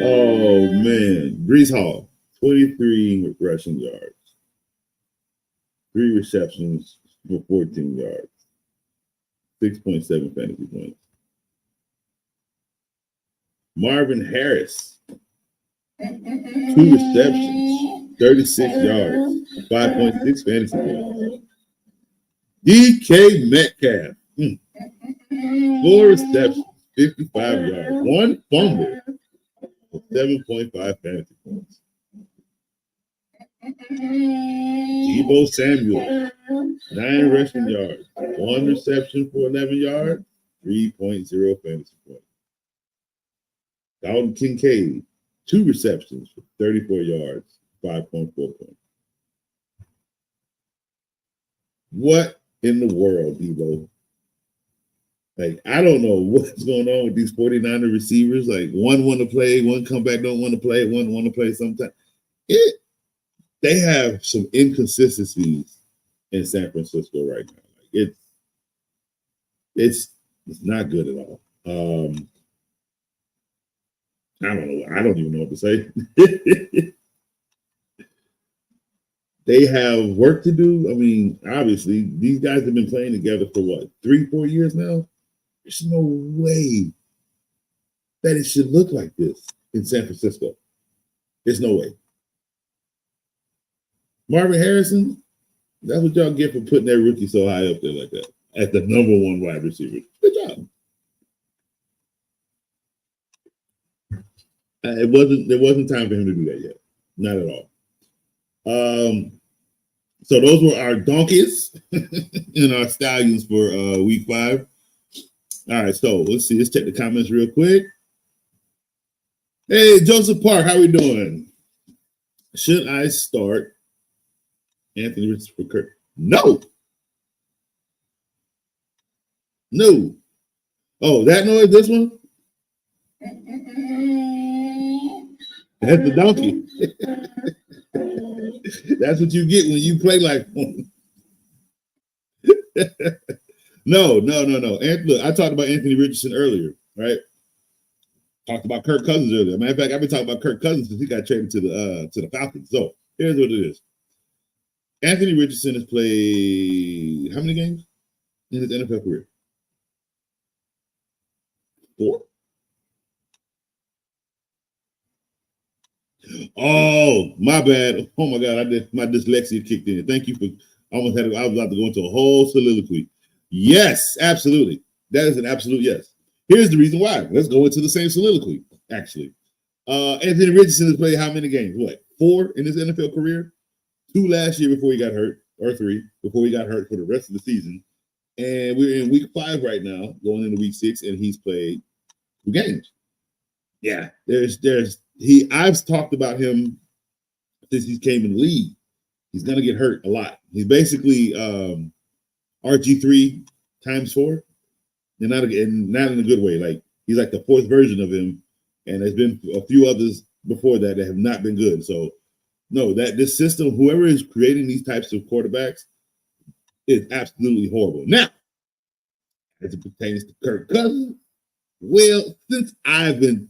Oh man, Brees Hall, 23 rushing yards, 3 receptions for 14 yards, 6.7 fantasy points. Marvin Harris, 2 receptions, 36 yards, 5.6 fantasy points. DK Metcalf, 4 receptions, 55 yards, 1 fumble, 7.5 fantasy points. Deebo Samuel, 9 rushing yards, 1 reception for 11 yards, 3.0 fantasy points. Dalton Kincaid, 2 receptions for 34 yards, 5.4 points. What in the world, Deebo? Like, I don't know what's going on with these 49er receivers. Like, one want to play, one come back, don't want to play, one want to play sometimes. They have some inconsistencies in San Francisco right now. Like, it's not good at all. I don't know. I don't even know what to say. They have work to do. I mean, obviously, these guys have been playing together for what, 3-4 years now? There's no way that it should look like this in San Francisco. There's no way. Marvin Harrison, that's what y'all get for putting that rookie so high up there like that as the number one wide receiver. Good job. There wasn't time for him to do that yet. Not at all. So those were our donkeys and our stallions for week 5. All right, so let's see. Let's check the comments real quick. Hey, Joseph Park, how we doing? Should I start Anthony Richardson for Kirk? No. No. Oh, that noise, this one? That's the donkey. That's what you get when you play like one. No. Look, I talked about Anthony Richardson earlier, right? Talked about Kirk Cousins earlier. Matter of fact, I've been talking about Kirk Cousins since he got traded to the Falcons. So here's what it is. Anthony Richardson has played how many games in his NFL career? 4. Oh, my bad. Oh my God, my dyslexia kicked in. Thank you for. I was about to go into a whole soliloquy. Yes, absolutely. That is an absolute yes. Here's the reason why. Let's go into the same soliloquy. Actually, Anthony Richardson has played how many games? What, 4 in his NFL career? 2 last year before he got hurt, or 3 before he got hurt for the rest of the season. And we're in week 5 right now, going into week 6, and he's played 2 games. Yeah, I've talked about him since he came in the league. He's gonna get hurt a lot. He's basically RG3 times 4, and not in a good way. Like he's like the 4th version of him, and there's been a few others before that have not been good. So no, that this system, whoever is creating these types of quarterbacks, is absolutely horrible. Now, as it pertains to Kirk Cousins, well, since I've been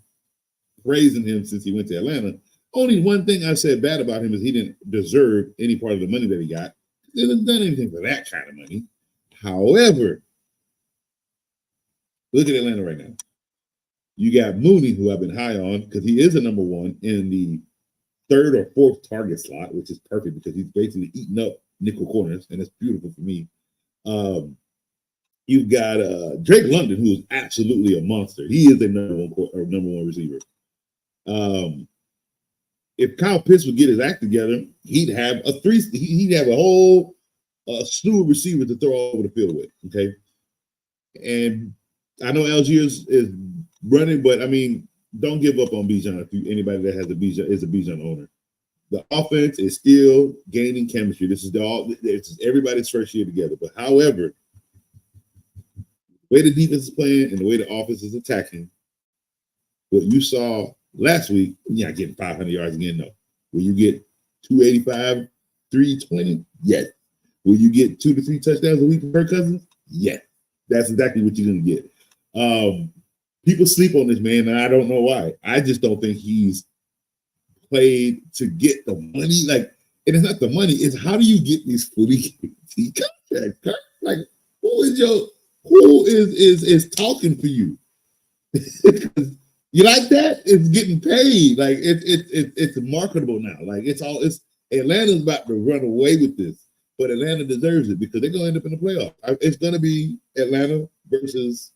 praising him since he went to Atlanta, only one thing I said bad about him is he didn't deserve any part of the money that he got. He hasn't done anything for that kind of money. However, look at Atlanta right now. You got Mooney, who I've been high on because he is a number 1 in the 3rd or 4th target slot, which is perfect because he's basically eating up nickel corners, and it's beautiful for me. You've got Drake London, who is absolutely a monster. He is a number one receiver. If Kyle Pitts would get his act together, he'd have a whole slew of receivers to throw all over the field with. Okay, and I know Algier is running, but I mean, don't give up on Bijan. If anybody that has is a Bijan owner, the offense is still gaining chemistry. This is everybody's first year together. But however, the way the defense is playing and the way the offense is attacking, what you saw last week, you're not getting 500 yards again, no. Will you get 285, 320? Yes. Will you get 2 to 3 touchdowns a week from Kirk Cousins? Yes. That's exactly what you're going to get. People sleep on this man, and I don't know why. I just don't think he's played to get the money. Like, and it's not the money, it's how do you get these fully contracts? Like, who is talking for you? You like that? It's getting paid. Like it's marketable now. Like Atlanta's about to run away with this, but Atlanta deserves it because they're gonna end up in the playoffs. It's gonna be Atlanta versus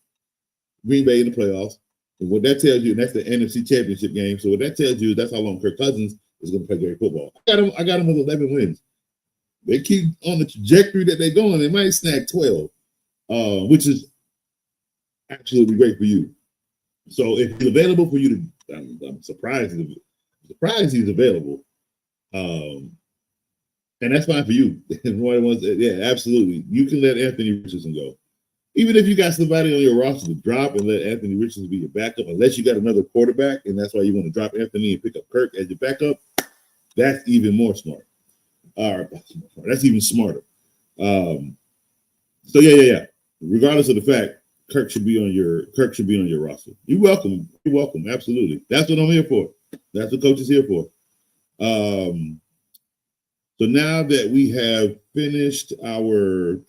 Green Bay in the playoffs. And what that tells you, and that's the NFC Championship game. So what that tells you is that's how long Kirk Cousins is gonna play great football. I got him with 11 wins. They keep on the trajectory that they're going, they might snag 12, which is absolutely great for you. So if he's available for you to, I'm surprised he's available, and that's fine for you. Yeah, absolutely. You can let Anthony Richardson go, even if you got somebody on your roster to drop and let Anthony Richardson be your backup. Unless you got another quarterback, and that's why you want to drop Anthony and pick up Kirk as your backup. That's even more smart. That's even smarter. So yeah. Regardless of the fact, Kirk should be on your roster. You're welcome. You're welcome. Absolutely. That's what I'm here for. That's what coach is here for. So now that we have finished our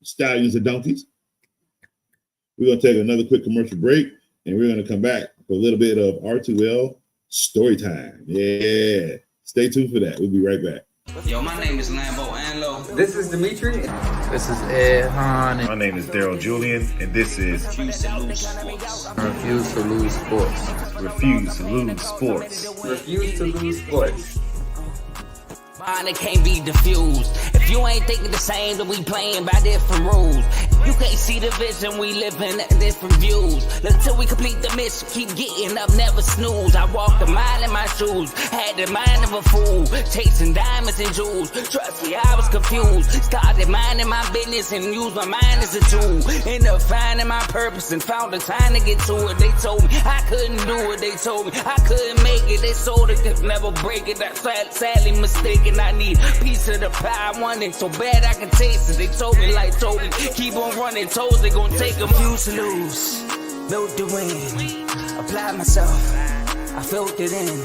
stallions and donkeys, we're going to take another quick commercial break, and we're going to come back for a little bit of R2L story time. Yeah. Stay tuned for that. We'll be right back. Yo, my name is Lambo Anlo. This is Dimitri. This is R2L. My name is Daryl Julian, and this is Refuse to lose sports. Refuse to lose sports. Refuse to Lose Sports. Refuse to lose sports. Mine, it can't be diffused. If you ain't thinking the same, then we playing by different rules. You can't see the vision, we living at different views. Until we complete the mission, keep getting up, never snooze. I walked a mile in my shoes, had the mind of a fool, chasing diamonds and jewels. Trust me, I was confused. Started minding my business and used my mind as a tool. Ended up finding my purpose and found the time to get to it. They told me I couldn't do it. They told me I couldn't make it. They sold it, could never break it. That's sadly mistaken. I need a piece of the pie. I want it so bad I can taste it. They told me, keep on running toes, they gon' take them. Refuse to lose, built to win. Applied myself, I felt it in.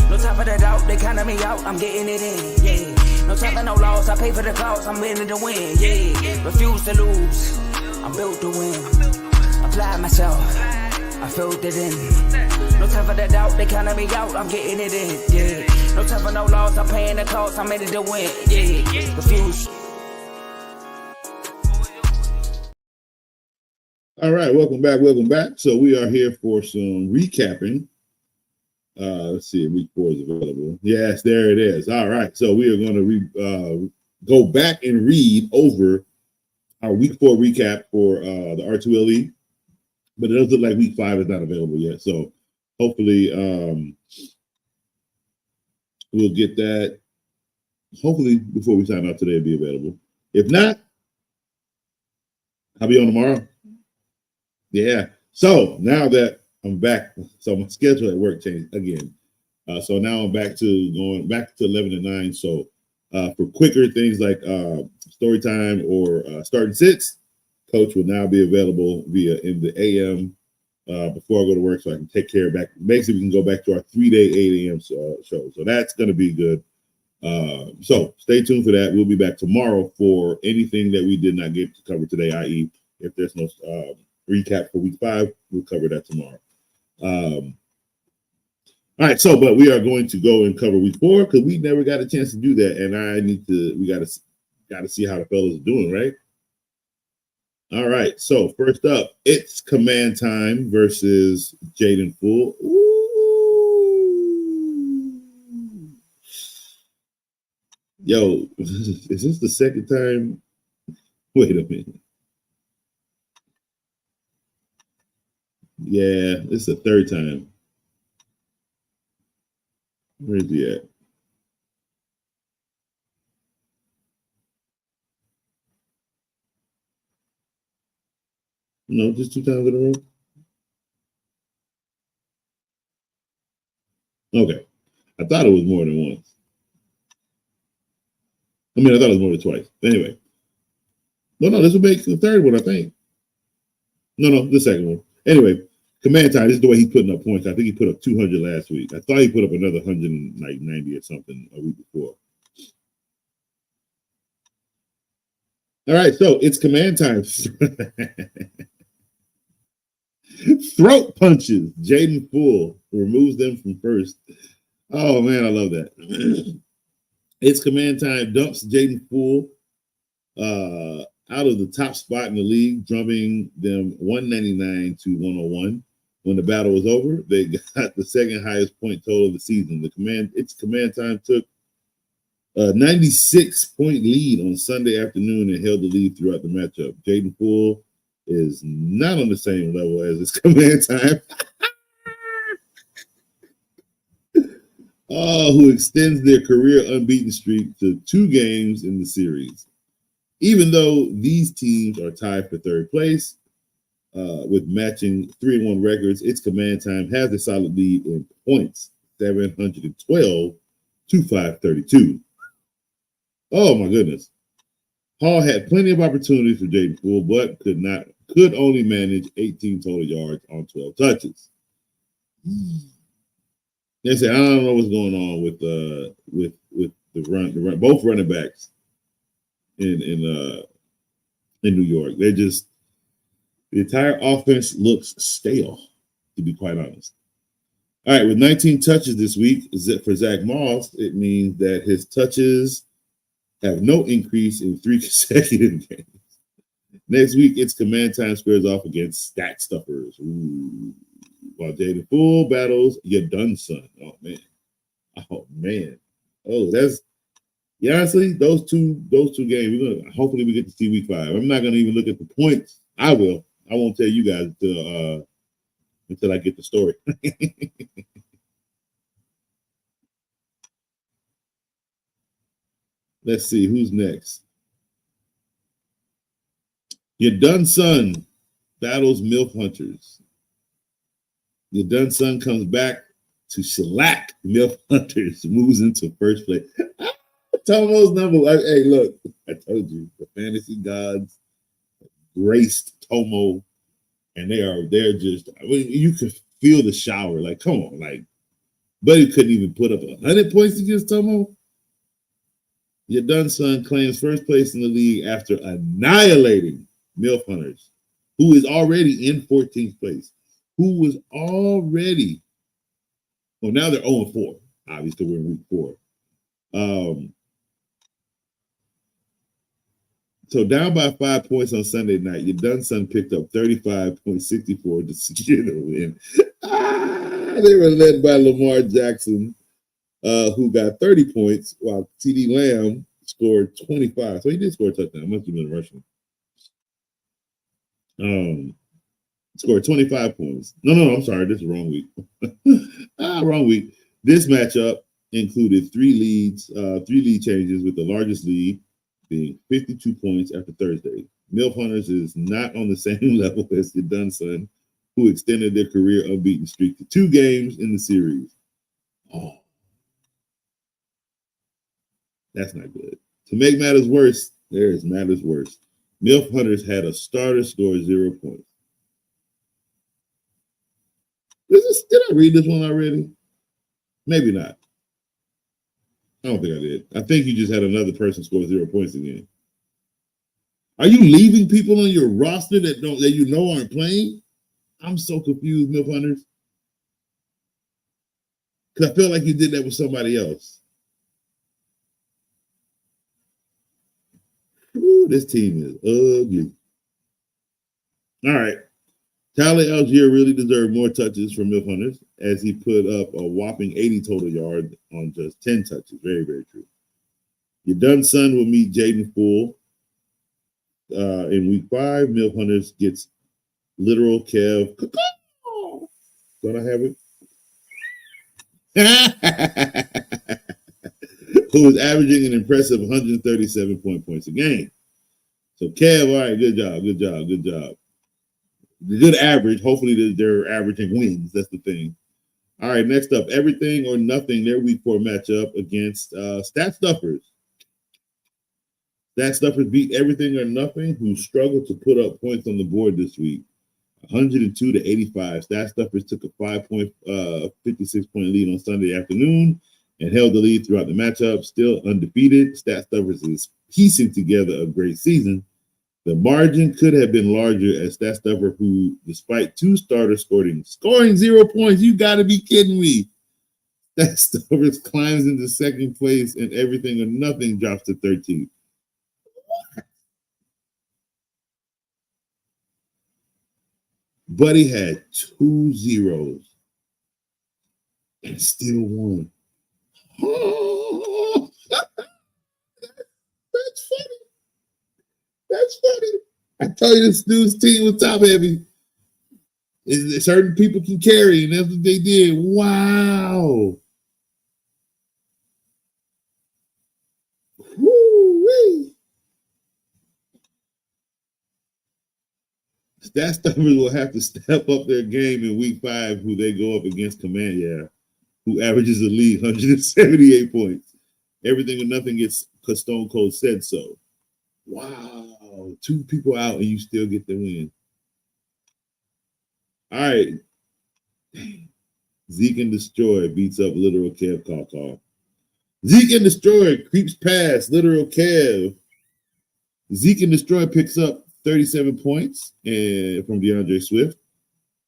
No time for the doubt, they counted me out, I'm getting it in, yeah. No time for no loss, I pay for the cost, I'm winning to win, yeah. Refuse to lose, I'm built to win. Applied myself, I felt it in. No time for the doubt, they counted me out, I'm getting it in, yeah. No time for no loss, I'm paying the cost, I'm in it to win, yeah. Refuse. All right, welcome back. Welcome back. So we are here for some recapping. Let's see if week 4 is available. Yes, there it is. All right, so we are going to go back and read over our week 4 recap for the R2L League, but it does look like week 5 is not available yet. So hopefully we'll get that. Hopefully before we sign off today, it'll be available. If not, I'll be on tomorrow. Yeah. So now that I'm back, so my schedule at work changed again. So now I'm going back to 11 to 9. So for quicker things like story time or starting sits, coach will now be available in the AM before I go to work, so I can take care of back. Basically, we can go back to our 3-day 8 a.m. show. So that's going to be good. So stay tuned for that. We'll be back tomorrow for anything that we did not get to cover today, i.e., if there's no recap for week 5, we'll cover that tomorrow. All right, but we are going to go and cover week 4 because we never got a chance to do that, and we got to see how the fellas are doing, right? All right, so first up, it's Command Time versus Jaden Fool. Ooh. Yo, is this the second time? Wait a minute. Yeah, it's the third time. Where is he at? No, just 2 times in a row. Okay. I thought it was more than once. I thought it was more than twice. Anyway. No, this will make the third one, I think. No, the second one. Anyway, Command Time, this is the way he's putting up points. I think he put up 200 last week. I thought he put up another 190 or something a week before. All right, so it's Command Time. Throat punches. Jaden Fool removes them from first. Oh, man, I love that. It's Command Time. Dumps Jaden Fool out of the top spot in the league, drumming them 199 to 101. When the battle was over, they got the second highest point total of the season. It's Command Time took a 96-point lead on Sunday afternoon and held the lead throughout the matchup. Jaden Fool is not on the same level as his Command Time. Who extends their career unbeaten streak to 2 games in the series. Even though these teams are tied for third place with matching 3-1 records, its Command Time has a solid lead in points, 712 to 532. Oh, my goodness. Hall had plenty of opportunities for Jaden Poole, but could only manage 18 total yards on 12 touches. They said, I don't know what's going on with the run, both running backs in New York. The entire offense looks stale, to be quite honest. All right, with 19 touches this week for Zach Moss, it means that his touches have no increase in 3 consecutive games. Next week, it's command time squares off against stat stuffers. Ooh. While Jaden Poole battles your done son. Oh man. Oh, that's honestly, those two games. Hopefully we get to see week 5. I'm not gonna even look at the points. I will. I won't tell you guys until I get the story. Let's see who's next. Your done son battles MILF Hunters. Your done son comes back to shellac MILF Hunters, moves into first place. Tomo's number. Hey, look, I told you the fantasy gods graced Tomo, and they're just. I mean, you could feel the shower. Like, come on, like, Buddy couldn't even put up 100 points against Tomo. Your done son claims first place in the league after annihilating MILF Hunters, who is already in 14th place. Who was already, well, now they're 0-4. Obviously, we're in week 4. So down by 5 points on Sunday night, your done son picked up 35.64 to secure the win. They were led by Lamar Jackson, who got 30 points, while CeeDee Lamb scored 25. So he did score a touchdown. Must have been rushing. Scored 25 points. No, I'm sorry. This is the wrong week. Wrong week. This matchup included 3 lead changes, with the largest lead being 52 points after Thursday. MILF Hunters is not on the same level as your done son, who extended their career unbeaten streak to 2 games in the series. Oh, that's not good. To make matters worse, there is matters worse. MILF Hunters had a starter score 0 points. Did I read this one already? Maybe not. I don't think I did. I think you just had another person score 0 points again. Are you leaving people on your roster that you know aren't playing? I'm so confused, MILF Hunters. Because I feel like you did that with somebody else. Ooh, this team is ugly. All right. Tyler Algier really deserved more touches from MILF Hunters, as he put up a whopping 80 total yards on just 10 touches. Very, very true. Your done son will meet Jaden Poole in week 5. MILF Hunters gets literal Kev. Don't I have it? Who is averaging an impressive 137 points a game. So Kev, all right, good job. The good average. Hopefully they're averaging wins. That's the thing. All right, next up, Everything or Nothing, their week 4 matchup against Stat Stuffers. Stat Stuffers beat Everything or Nothing, who struggled to put up points on the board this week. 102 to 85. Stat Stuffers took a 56-point lead on Sunday afternoon and held the lead throughout the matchup. Still undefeated, Stat Stuffers is piecing together a great season. The margin could have been larger, as Stat Stuffer, who, despite 2 starters scoring 0 points, you got to be kidding me. Stat Stuffers climbs into 2nd place, and Everything or Nothing drops to 13th. Buddy had 2 zeros and still won. Oh, that's funny. That's funny. I tell you, this dude's team was top heavy. Certain people can carry, and that's what they did. Wow. Woo-wee. Stat Stuffers will have to step up their game in week 5, who they go up against Command, who averages the league 178 points. Everything or Nothing gets, because Stone Cold said so. Wow. 2 people out and you still get the win. All right. Zeke and Destroy beats up Literal Kev Call. Zeke and Destroy creeps past Literal Kev. Zeke and Destroy picks up 37 points from DeAndre Swift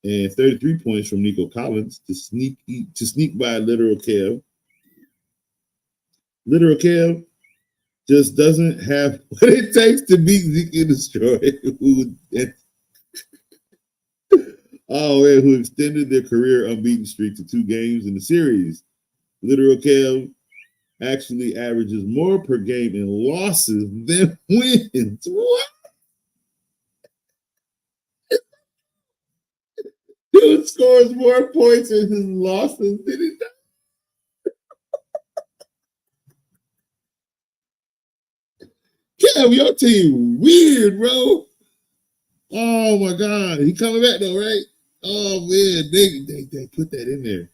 and 33 points from Nico Collins to sneak by Literal Kev. Literal Kev just doesn't have what it takes to beat Zeke and Destroy, who extended their career unbeaten streak to 2 games in the series. Literal Kev actually averages more per game in losses than wins. What? Dude scores more points in his losses than he does. Kev, your team weird, bro. Oh my God, he coming back though, right? Oh man, they put that in there.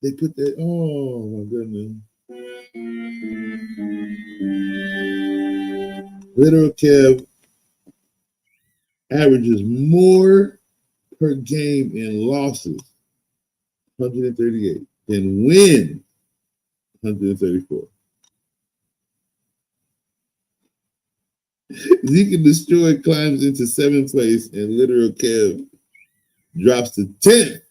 They put that. Oh my goodness. Literal Kev averages more per game in losses, 138, than wins, 134. Zeke and Destroy climbs into 7th place, and Literal Kev drops to 10th.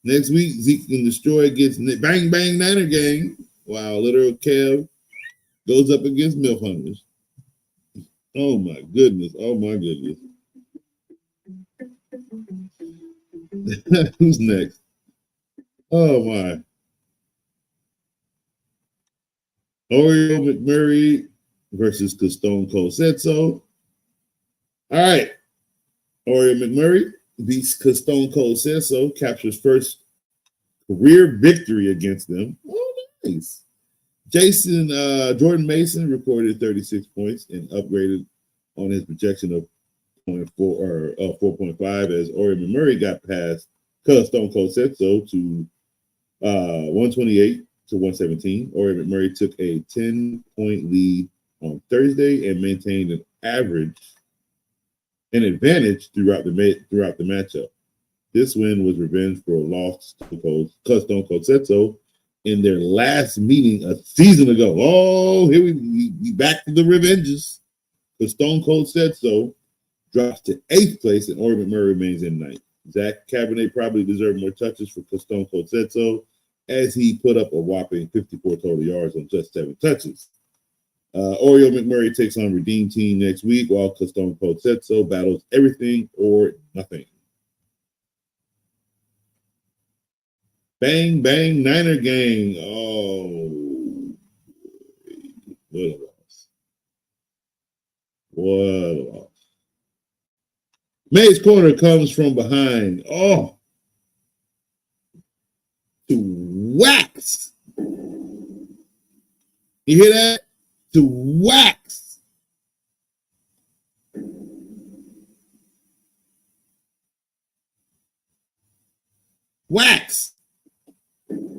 Next week, Zeke and Destroy gets Bang Bang Niner Gang, while Literal Kev goes up against Milf Hunters. Oh my goodness. Oh my goodness. Who's next? Oh my. Oreo McMurray versus Stone Cold said so. All right. Oreo McMurray beats Stone Cold said so, captures first career victory against them. Oh, nice. Jordan Mason recorded 36 points and upgraded on his projection of 4.5 as Oreo McMurray got past Stone Cold said so to 128 to 117. Oreo McMurray took a 10-point lead on Thursday and maintained an advantage throughout the matchup. This win was revenge for a loss to Stone Cold said so in their last meeting a season ago. Oh, here we back to the revenges. Because Stone Cold said so drops to 8th place and Oreo McMurray remains in 9th. Zach Cabernet probably deserved more touches for Stone Cold said so, as he put up a whopping 54 total yards on just 7 touches. Oreo McMurray takes on Redeem Team next week, while Stone Cold said so battles everything or nothing. Bang Bang Niner Gang. Oh, what a loss. What a loss. May's corner comes from behind. Oh, to wax. You hear that? To wax. Wax.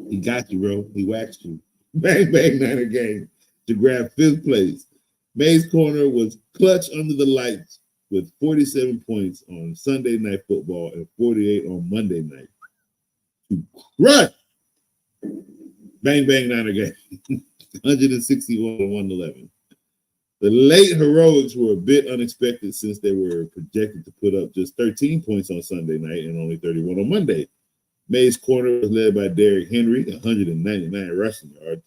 He got you, bro. He waxed you. Bang Bang Niner Gang to grab 5th place. May's corner was clutch under the lights with 47 points on Sunday Night Football and 48 on Monday night. To crush Bang Bang Niner Gang, 161 to 111. The late heroics were a bit unexpected since they were projected to put up just 13 points on Sunday night and only 31 on Monday. May's corner was led by Derrick Henry, 199 rushing yards.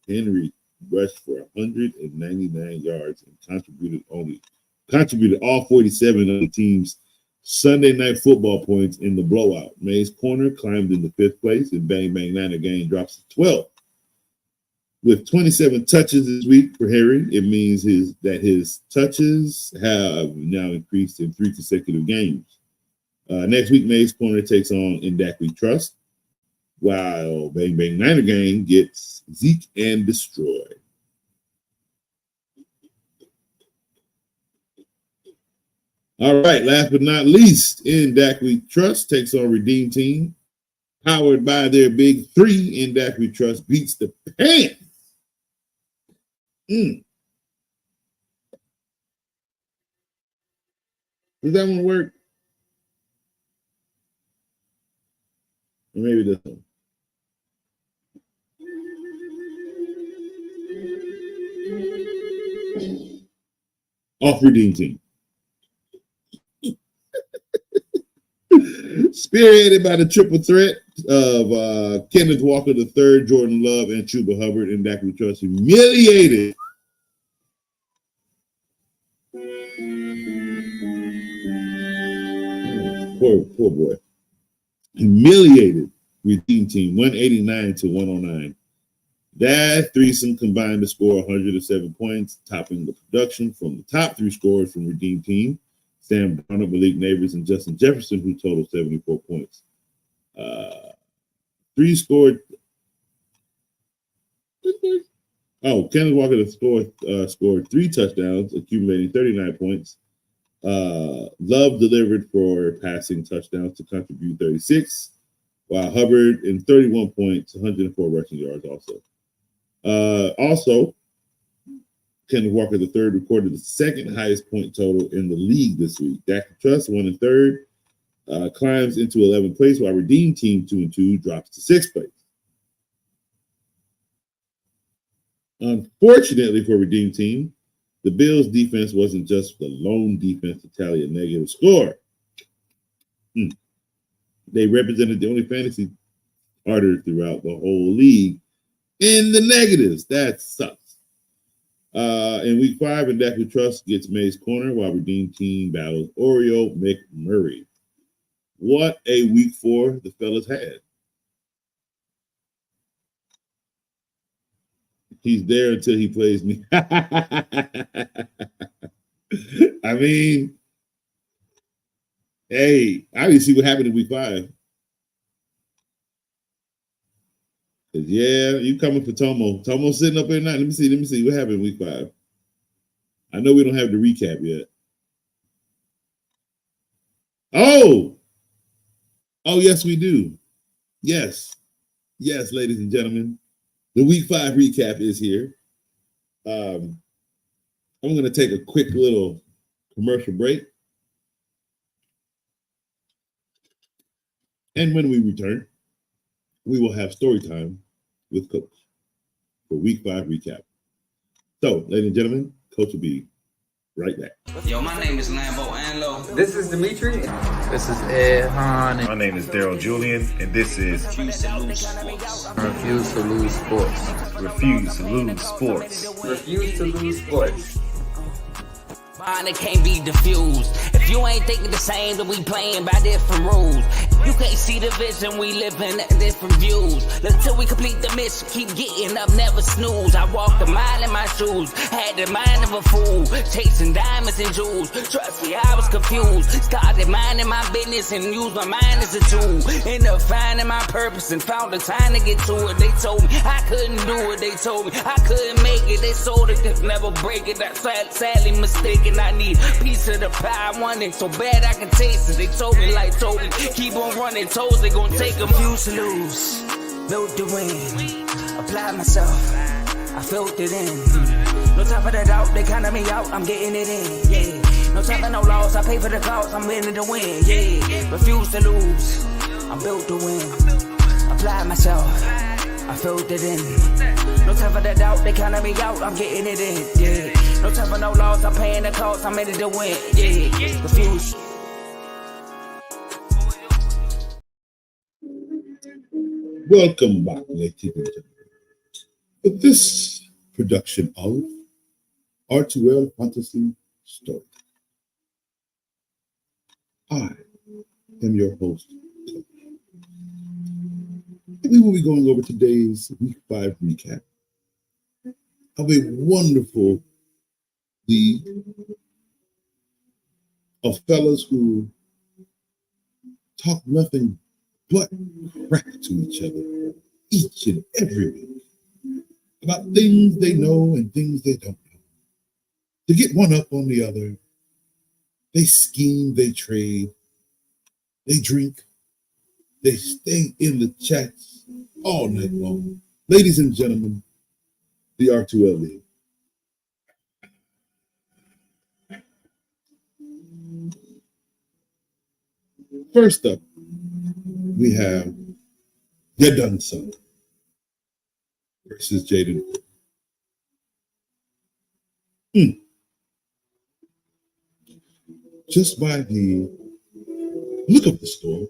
Henry rushed for 199 yards and contributed all 47 of the team's Sunday Night Football points in the blowout. May's corner climbed into 5th place, and Bang Bang Niner Gang drops to 12th. With 27 touches this week for Henry, it means his touches have now increased in 3 consecutive games. Next week, May's corner takes on Indak We Trust, while Bang Bang Niner Gang gets Zeke and Destroy. All right, last but not least, Indak We Trust takes on Redeem Team. Powered by their big 3, Indak We Trust beats the pants. Does that one work? Or maybe this one. Off Redeem Team. Spearheaded by the triple threat of Kenneth Walker III, Jordan Love, and Chuba Hubbard, and that we trust humiliated poor boy. Humiliated Redeem Team 189 to 109. That threesome combined to score 107 points, topping the production from the top three scorers from Redeem Team, Sam Brown, Malik Neighbors, and Justin Jefferson, who totaled 74 points. Kenneth Walker scored 3 touchdowns, accumulating 39 points. Love delivered for passing touchdowns to contribute 36, while Hubbard in 31 points, 104 rushing yards also. Kenneth Walker III recorded the second highest point total in the league this week. Dak Trust 1 and 3rd, climbs into 11th place, while Redeem Team 2 and 2 drops to 6th place. Unfortunately for Redeem Team, the Bills' defense wasn't just the lone defense to tally a negative score. They represented the only fantasy starter throughout the whole league in the negatives. That sucks. In week 5, and Dak Trust gets May's corner while Redeem Team battles Oreo McMurray. What a week 4 the fellas had. He's there until he plays me. I mean, hey, I didn't see what happened in week 5. Yeah, you coming for Tomo. Tomo sitting up at night. Let me see what happened in week 5. I know we don't have the recap yet. Oh, yes, we do. Yes, ladies and gentlemen. The week 5 recap is here. I'm going to take a quick little commercial break. And when we return, we will have story time with Coach for week 5 recap. So, ladies and gentlemen, Coach will be right back. Yo, my name is Lambo Anlo. This is Dimitri. This is Ed Hahn. My name is Daryl Julian, and this is Refuse to lose sports. Refuse to lose sports. Refuse to Lose Sports. Refuse to lose sports. Mine, it can't be diffused. If you ain't thinking the same, then we playing by different rules. You can't see the vision, we living at different views. Until we complete the mission, keep getting up, never snooze. I walked a mile in my shoes, had the mind of a fool, chasing diamonds and jewels. Trust me, I was confused. Started minding my business and used my mind as a tool. Ended up finding my purpose and found the time to get to it. They told me I couldn't do it. They told me I couldn't make it. They sold it, could never break it. That's sadly mistaken. I need a piece of the pie. I want it so bad I can taste it. They told me like Toby, keep on running toes, they gon' take them. Refuse to lose, built to win. Apply myself, I felt it in. No time for the doubt, they counted me out, I'm getting it in. Yeah, no time for no loss, I pay for the cost, I'm winning to win. Yeah, refuse to lose, I'm built to win. Apply myself, I felt it in. No time for the doubt, they counted me out, I'm getting it in. Yeah, no time for no loss, I'm paying the cost, I'm in it to win. Yeah, refuse. Welcome back, ladies and gentlemen, to this production of R2L Fantasy Story. I am your host, Coach. We will be going over today's week 5 recap of a wonderful league of fellas who talk nothing but crap to each other each and every week about things they know and things they don't know. To get one up on the other, they scheme, they trade, they drink, they stay in the chats all night long. Ladies and gentlemen, the R2L League. First up, we have Your Done Son versus Jaden. Just by the look of the score,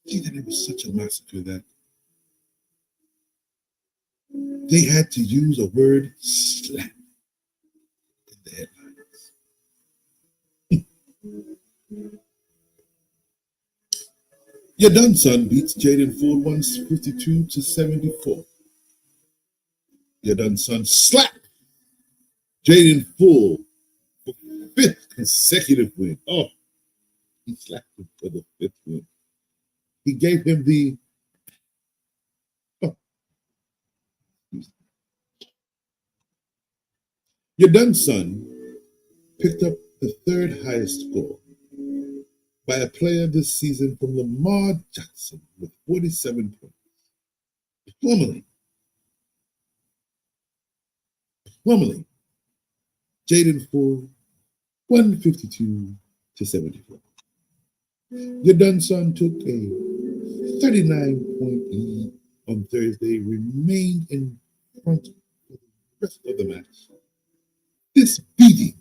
see that it was such a massacre that they had to use a word slap in the headlines. Your Done Son beats Jaden Ford 152-74. Your Done Son slapped Jaden Ford for 5th consecutive win. Oh, he slapped him for the 5th win. He gave him the Your Done Son picked up the 3rd highest score by a player this season from Lamar Jackson with 47 points. Plummeting, Jaden Ford 152-74. Your Done Son took a 39-point lead on Thursday, remained in front for the rest of the match. This beating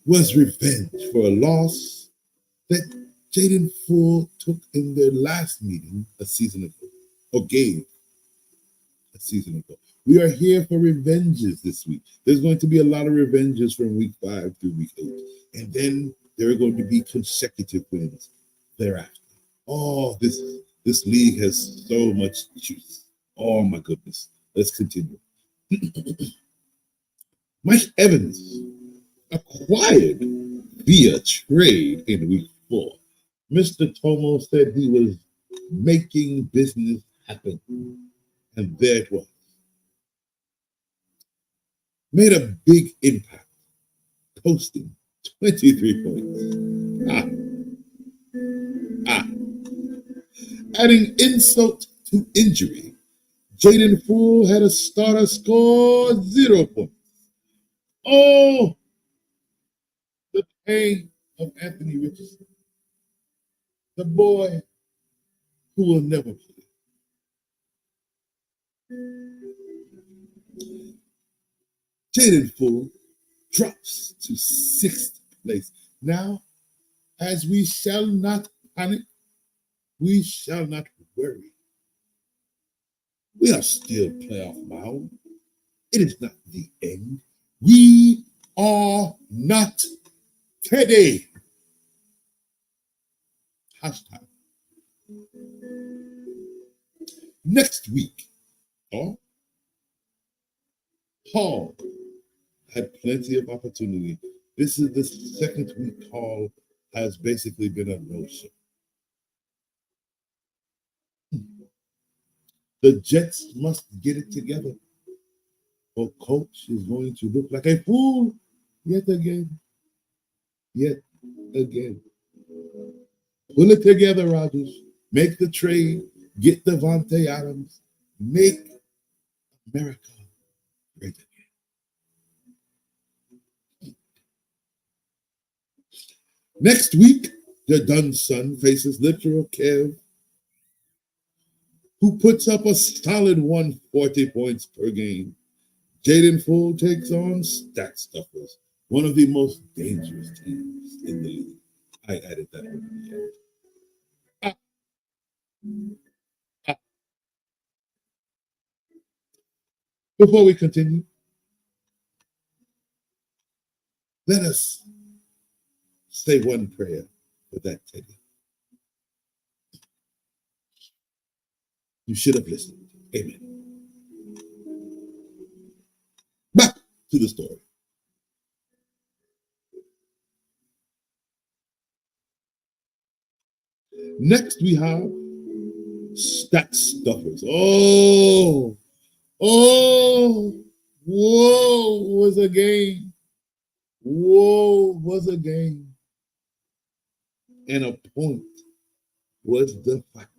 was revenge for a loss that Jaden Ford took in their last meeting a season ago, or gave a season ago. We are here for revenges this week. There's going to be a lot of revenges from week 5 through week 8. And then there are going to be consecutive wins thereafter. Oh, this league has so much juice. Oh my goodness. Let's continue. Mike Evans acquired via trade in week 4. Mr. Tomo said he was making business happen. And there it was. Made a big impact, posting 23 points. Adding insult to injury, Jaden Ford had a starter score 0 points. Oh, the pain of Anthony Richardson, the boy who will never play. Jaden Ford drops to 6th place. Now, as we shall not panic, we shall not worry. We are still playoff bound. It is not the end. We are not Teddy. Hashtag. Next week, Paul had plenty of opportunity. This is the 2nd week Paul has basically been a no-show. The Jets must get it together, or coach is going to look like a fool yet again. Pull it together, Rodgers. Make the trade. Get Devontae Adams. Make America great again. Next week, the Dunn son faces Literal Kev, who puts up a solid 140 points per game. Jaden Ford takes on Stat Stuffers, one of the most dangerous teams in the league. I added that on the end. Before we continue, let us say one prayer for that Teddy. You should have listened. Amen. Back to the story. Next, we have Stat Stuffers. Whoa, was a game. Whoa, was a game. And a point was the fact.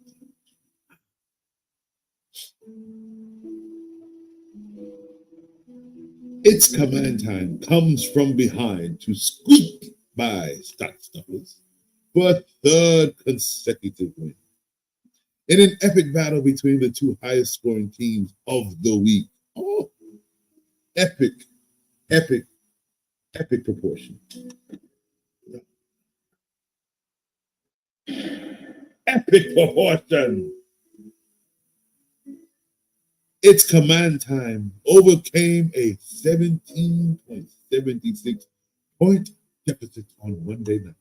Its command time comes from behind to squeak by Stock Stuffers for a third consecutive win. In an epic battle between the two highest scoring teams of the week. Oh, epic, epic, epic proportion. Epic proportion. Its command time overcame a 17.76 point deficit on Monday night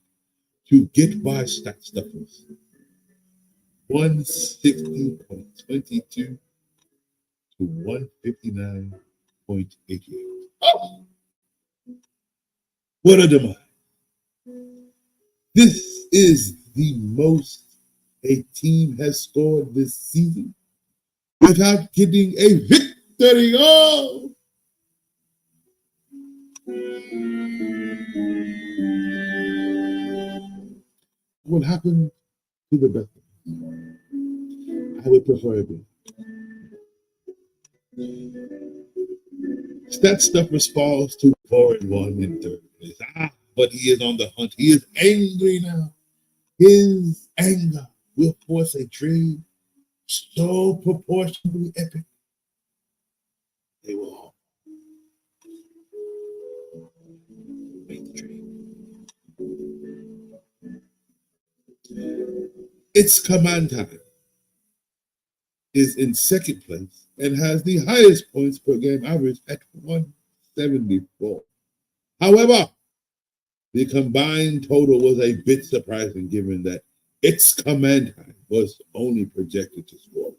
to get by Stock Stuffers. 160.22 to 159.88. Oh, what a demise. This is the most a team has scored this season without getting a victory. Oh! What happened to the best? I would prefer it. Stat Stuffers falls to 4-1 in third place. But he is on the hunt. He is angry now. His anger will force a trade so proportionally epic. They will all make the trade. Its command time is in second place and has the highest points per game average at 174. However, the combined total was a bit surprising given that its command time was only projected to score 1.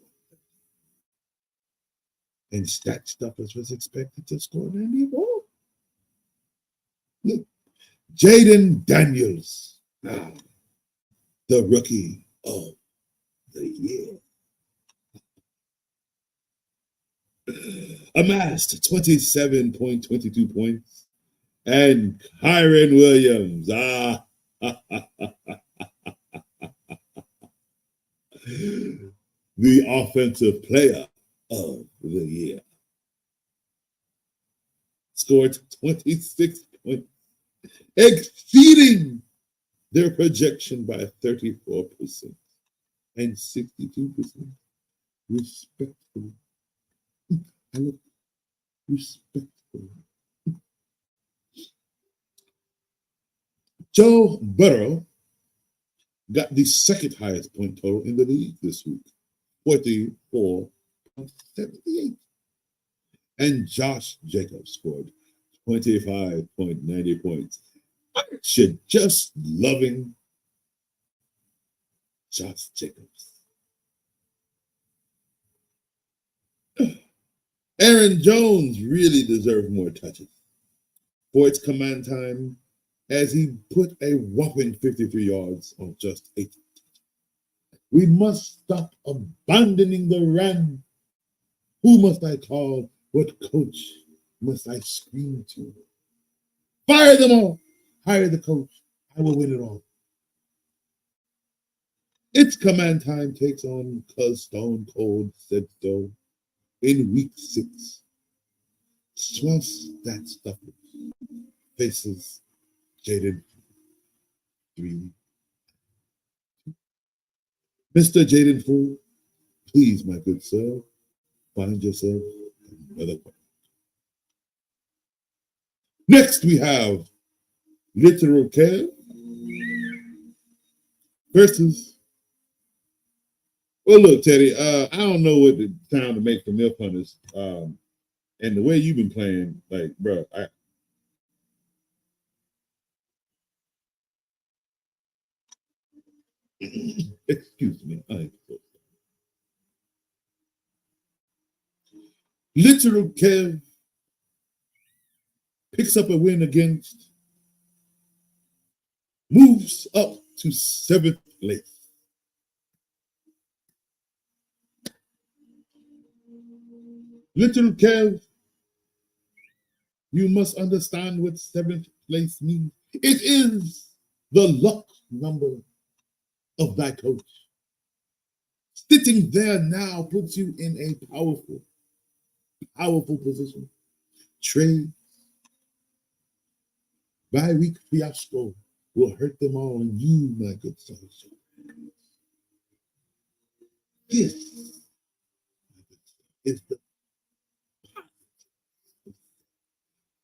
And Stat Stuffers was expected to score 94. Look, Jaden Daniels, the rookie of the year, amassed 27.22 points, and Kyron Williams, the offensive player of the year, scored 26 points, exceeding their projection by 34% and 62%. Respectfully. I look respectfully. Joe Burrow got the second highest point total in the league this week, 44.78. And Josh Jacobs scored 25.90 points. Aren't you just loving Josh Jacobs? Aaron Jones really deserved more touches for its command time as he put a whopping 53 yards on just 8. We must stop abandoning the run. Who must I call? What coach must I scream to? Fire them all. Hire the coach. I will win it all. Its command time takes on cuz Stone Cold said so in week 6. Trust that stuff faces Jaden 3. Mr. Jaden Fool, please, my good sir, find yourself another way. Next, we have Literal Kev versus. Well, look, Teddy, I don't know what the time to make for Milk Hunters. And the way you've been playing, like, bro, excuse me. Literal Kev picks up a win against, moves up to 7th place. Little Kev, you must understand what 7th place means. It is the luck number of thy coach. Sitting there now puts you in a powerful position trade, bi-week fiasco will hurt them all, and you, my good soul. This is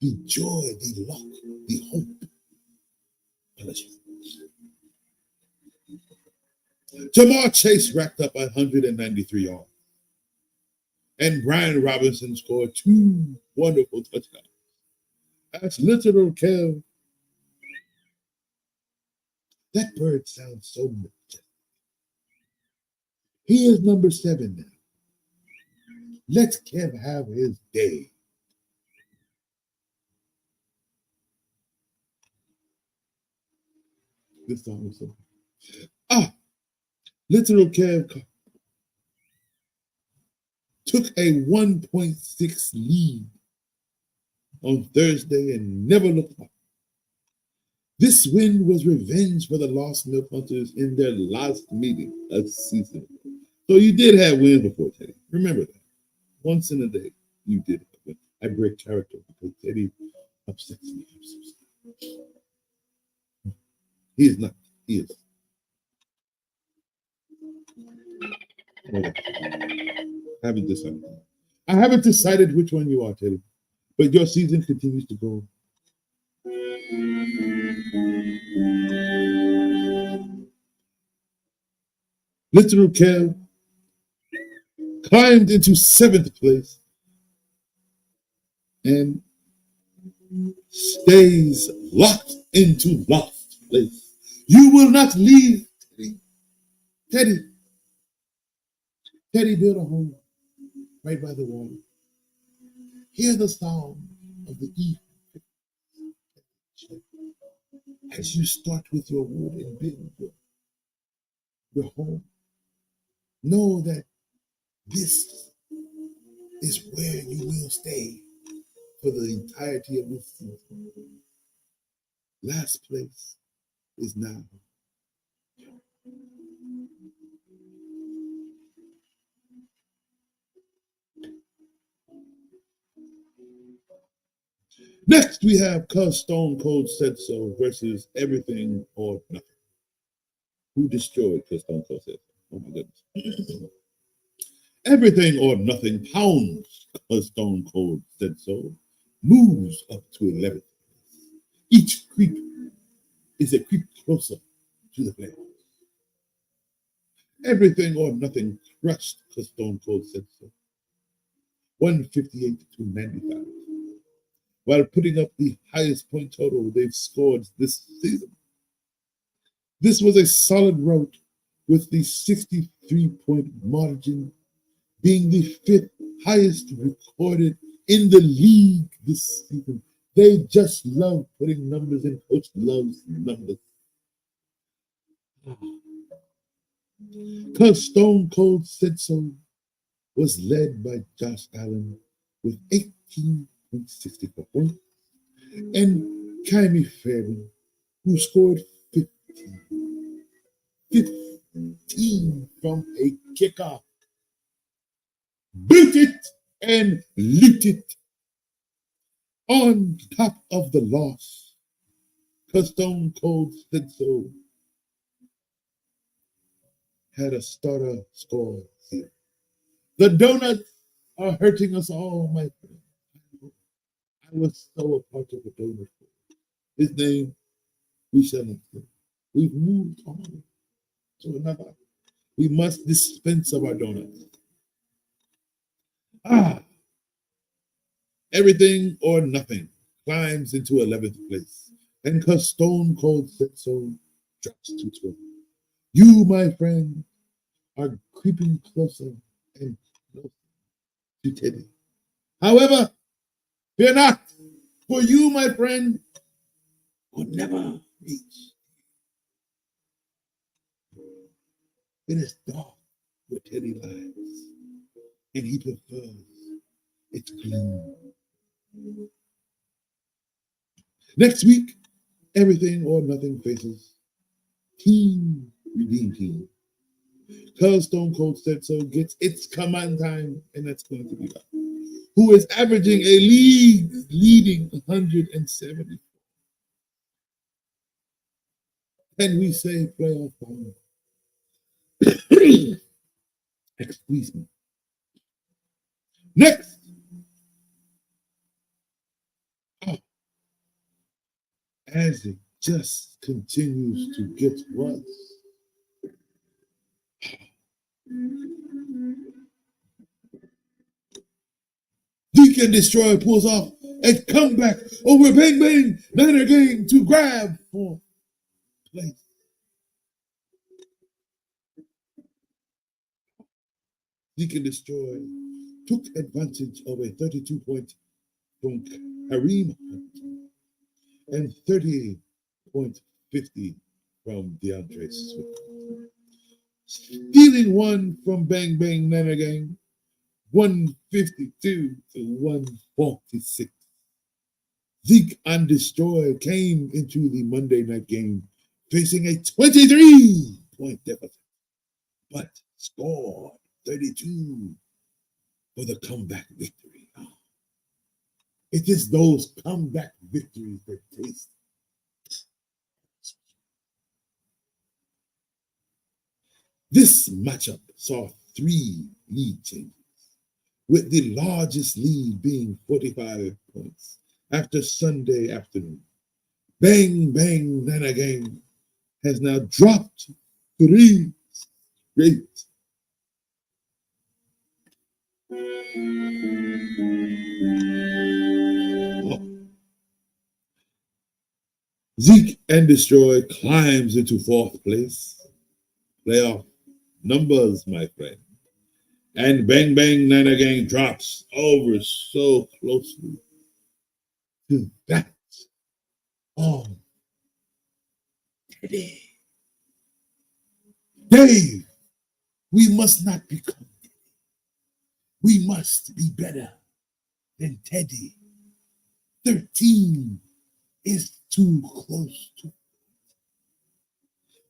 the joy, the luck, the hope. Jamar Chase racked up 193 yards, and Brian Robinson scored 2 wonderful touchdowns. That's literal Kev. That bird sounds so majestic. He is number 7 now. Let Kev have his day. This song was so. Literal Kev took a 1.6 lead on Thursday and never looked back. This win was revenge for the Lost Milk Hunters in their last meeting of the season. So you did have wins before, Teddy. Remember that. Once in a day, you did have wins. I break character because Teddy upsets me. I'm so sorry. He is not. He is. I haven't decided which one you are, Teddy. But your season continues to go. Literal Kev climbed into 7th place and stays locked into last place. You will not leave, Teddy. Teddy built a home right by the water. Hear the sound of the evening as you start with your wood and build your home. Know that this is where you will stay for the entirety of this season. Last place is now. Next, we have Cuz Stone Cold Said So versus Everything or Nothing. Who destroyed Cuz Stone Cold Said So? Oh my goodness. Everything or Nothing pounds Cuz Stone Cold Said So, moves up to 11th. Each creep is a creep closer to the playoffs. Everything or Nothing crushed Cuz Stone Cold Said So, 158 to 95. While putting up the highest point total they've scored this season. This was a solid rout, with the 63-point margin being the 5th highest recorded in the league this season. They just love putting numbers in. Coach loves numbers. Cuz Stone Cold Said So was led by Josh Allen with 18.64 points, and Kyrie Fairbairn, who scored 15 from a kickoff. Built it and lit it. On top of the loss, Cuz Stone Cold Said So had a starter score here. The donuts are hurting us all, my friend. I was so a part of the donut. His name, we shall not say. We've moved on to another. We must dispense of our donuts. Everything or Nothing climbs into 11th place, and Cuz Stone Cold Said So drops to 12th. You, my friend, are creeping closer and closer to Teddy. However, fear not, for you, my friend, will never reach. It is dark where Teddy lies, and he prefers its gloom. Next week, Everything or Nothing faces Team Redeem Team. Cuz Stone Cold Said So gets its command time, and that's going to be up. who is averaging a leading 170. Can we say playoff form? Excuse me. Next. As it just continues to get worse. Deacon Destroyer pulls off a comeback over Bang Bang Niner Gang to grab fourth place. Deacon Destroyer took advantage of a 32-point from Kareem Hunt and 30.50 from DeAndre Swift. Stealing one from Bang Bang Niner Gang, 152 to 146. Zeke and Destroy came into the Monday night game facing a 23-point deficit, but scored 32 for the comeback victory. It is those comeback victories that taste. This matchup saw 3 lead changes, with the largest lead being 45 points after Sunday afternoon. Bang Bang Nana Gang has now dropped 3 straight. Zeke and Destroy climbs into 4th place. Playoff numbers, my friend. And Bang Bang Nana Gang drops over so closely to that. Oh, Teddy. Dave, we must not become Teddy. We must be better than Teddy. 13 is too close to.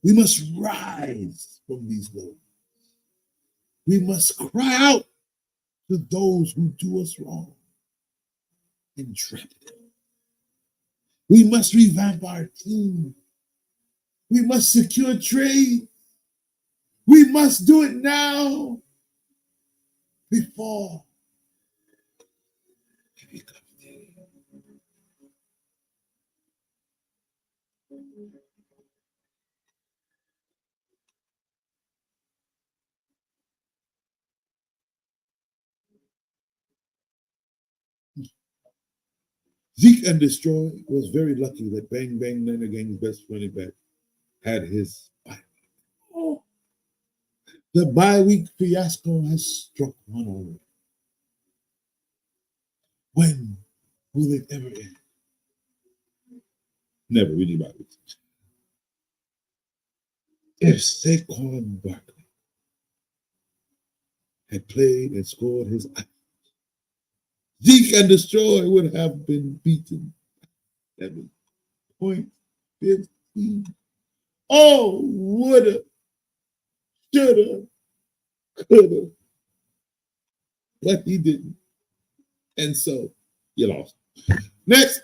We must rise from these lows. We must cry out to those who do us wrong and trap them. We must revamp our team. We must secure trade. We must do it now before it becomes day. Zeke and Destroy was very lucky that Bang Bang Nana Gang's best running back had his bye week. Oh. The bye week fiasco has struck one already. When will it ever end? Never really bye weeks. If Saquon Barkley had played and scored his Zeke and Destroy would have been beaten 7.15. Oh, woulda, shoulda, coulda, but he didn't. And so you lost. Next.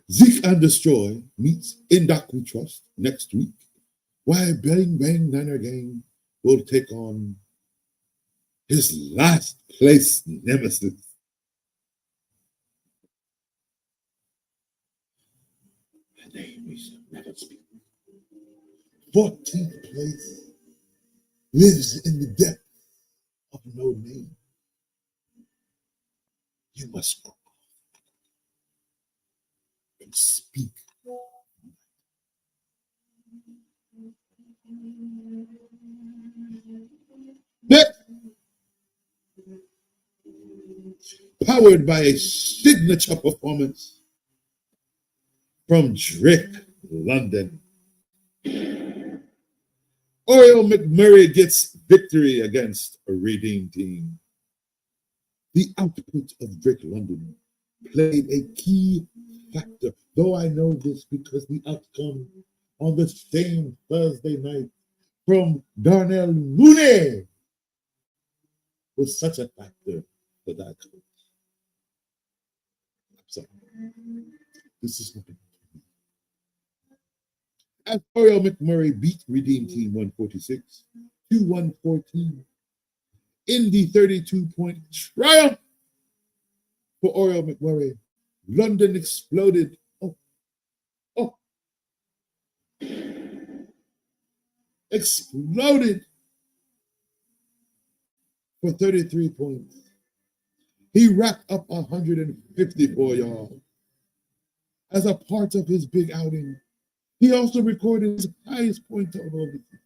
Zeke and Destroy meets in Doc We Trust next week, while Bang Bang Niner Gang will take on his last place nemesis. A name we shall never speak. 14th place lives in the depth of no name. You must go and speak. Next. Powered by a signature performance from Drake London. Oriel McMurray gets victory against a redeemed team. The output of Drake London played a key factor, though I know this because the outcome on the same Thursday night from Darnell Mooney was such a factor for that coach. I'm sorry. This is not as Oriole McMurray beat Redeem Team 146 to 114 in the 32-point triumph for Oriole McMurray. London exploded. Exploded for 33 points. He racked up 154 yards. As a part of his big outing, he also recorded his highest point total of the season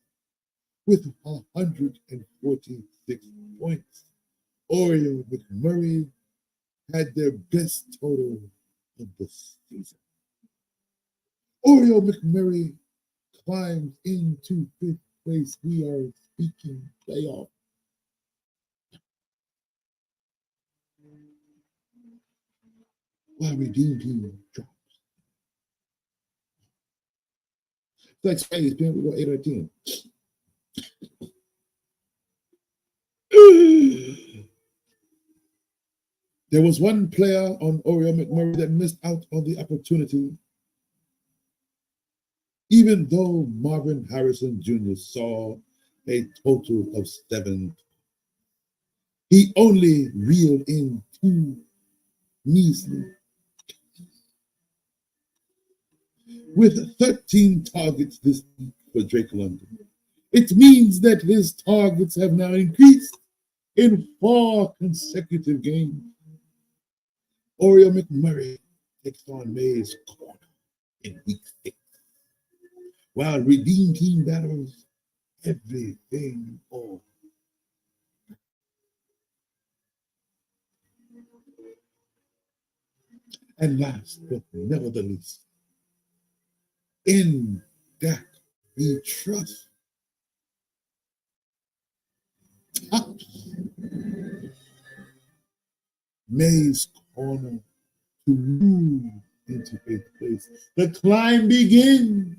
with 146 points. Oriole McMurray had their best total of the season. Oriole McMurray climbs into fifth place. We are speaking playoff. While Redeem Team drops. It's like Space being with 8 or 10. There was one player on Oriole McMurray that missed out on the opportunity. Even though Marvin Harrison Jr. saw a total of 7, he only reeled in 2 measly. With 13 targets this week for Drake London, it means that his targets have now increased in 4 consecutive games. Oriole McMurray takes on Mays Corner in week 6, while Redeem Team battles everything on. And last but never the least, in that we trust. Tops Mays Corner to move into 8th place. The climb begins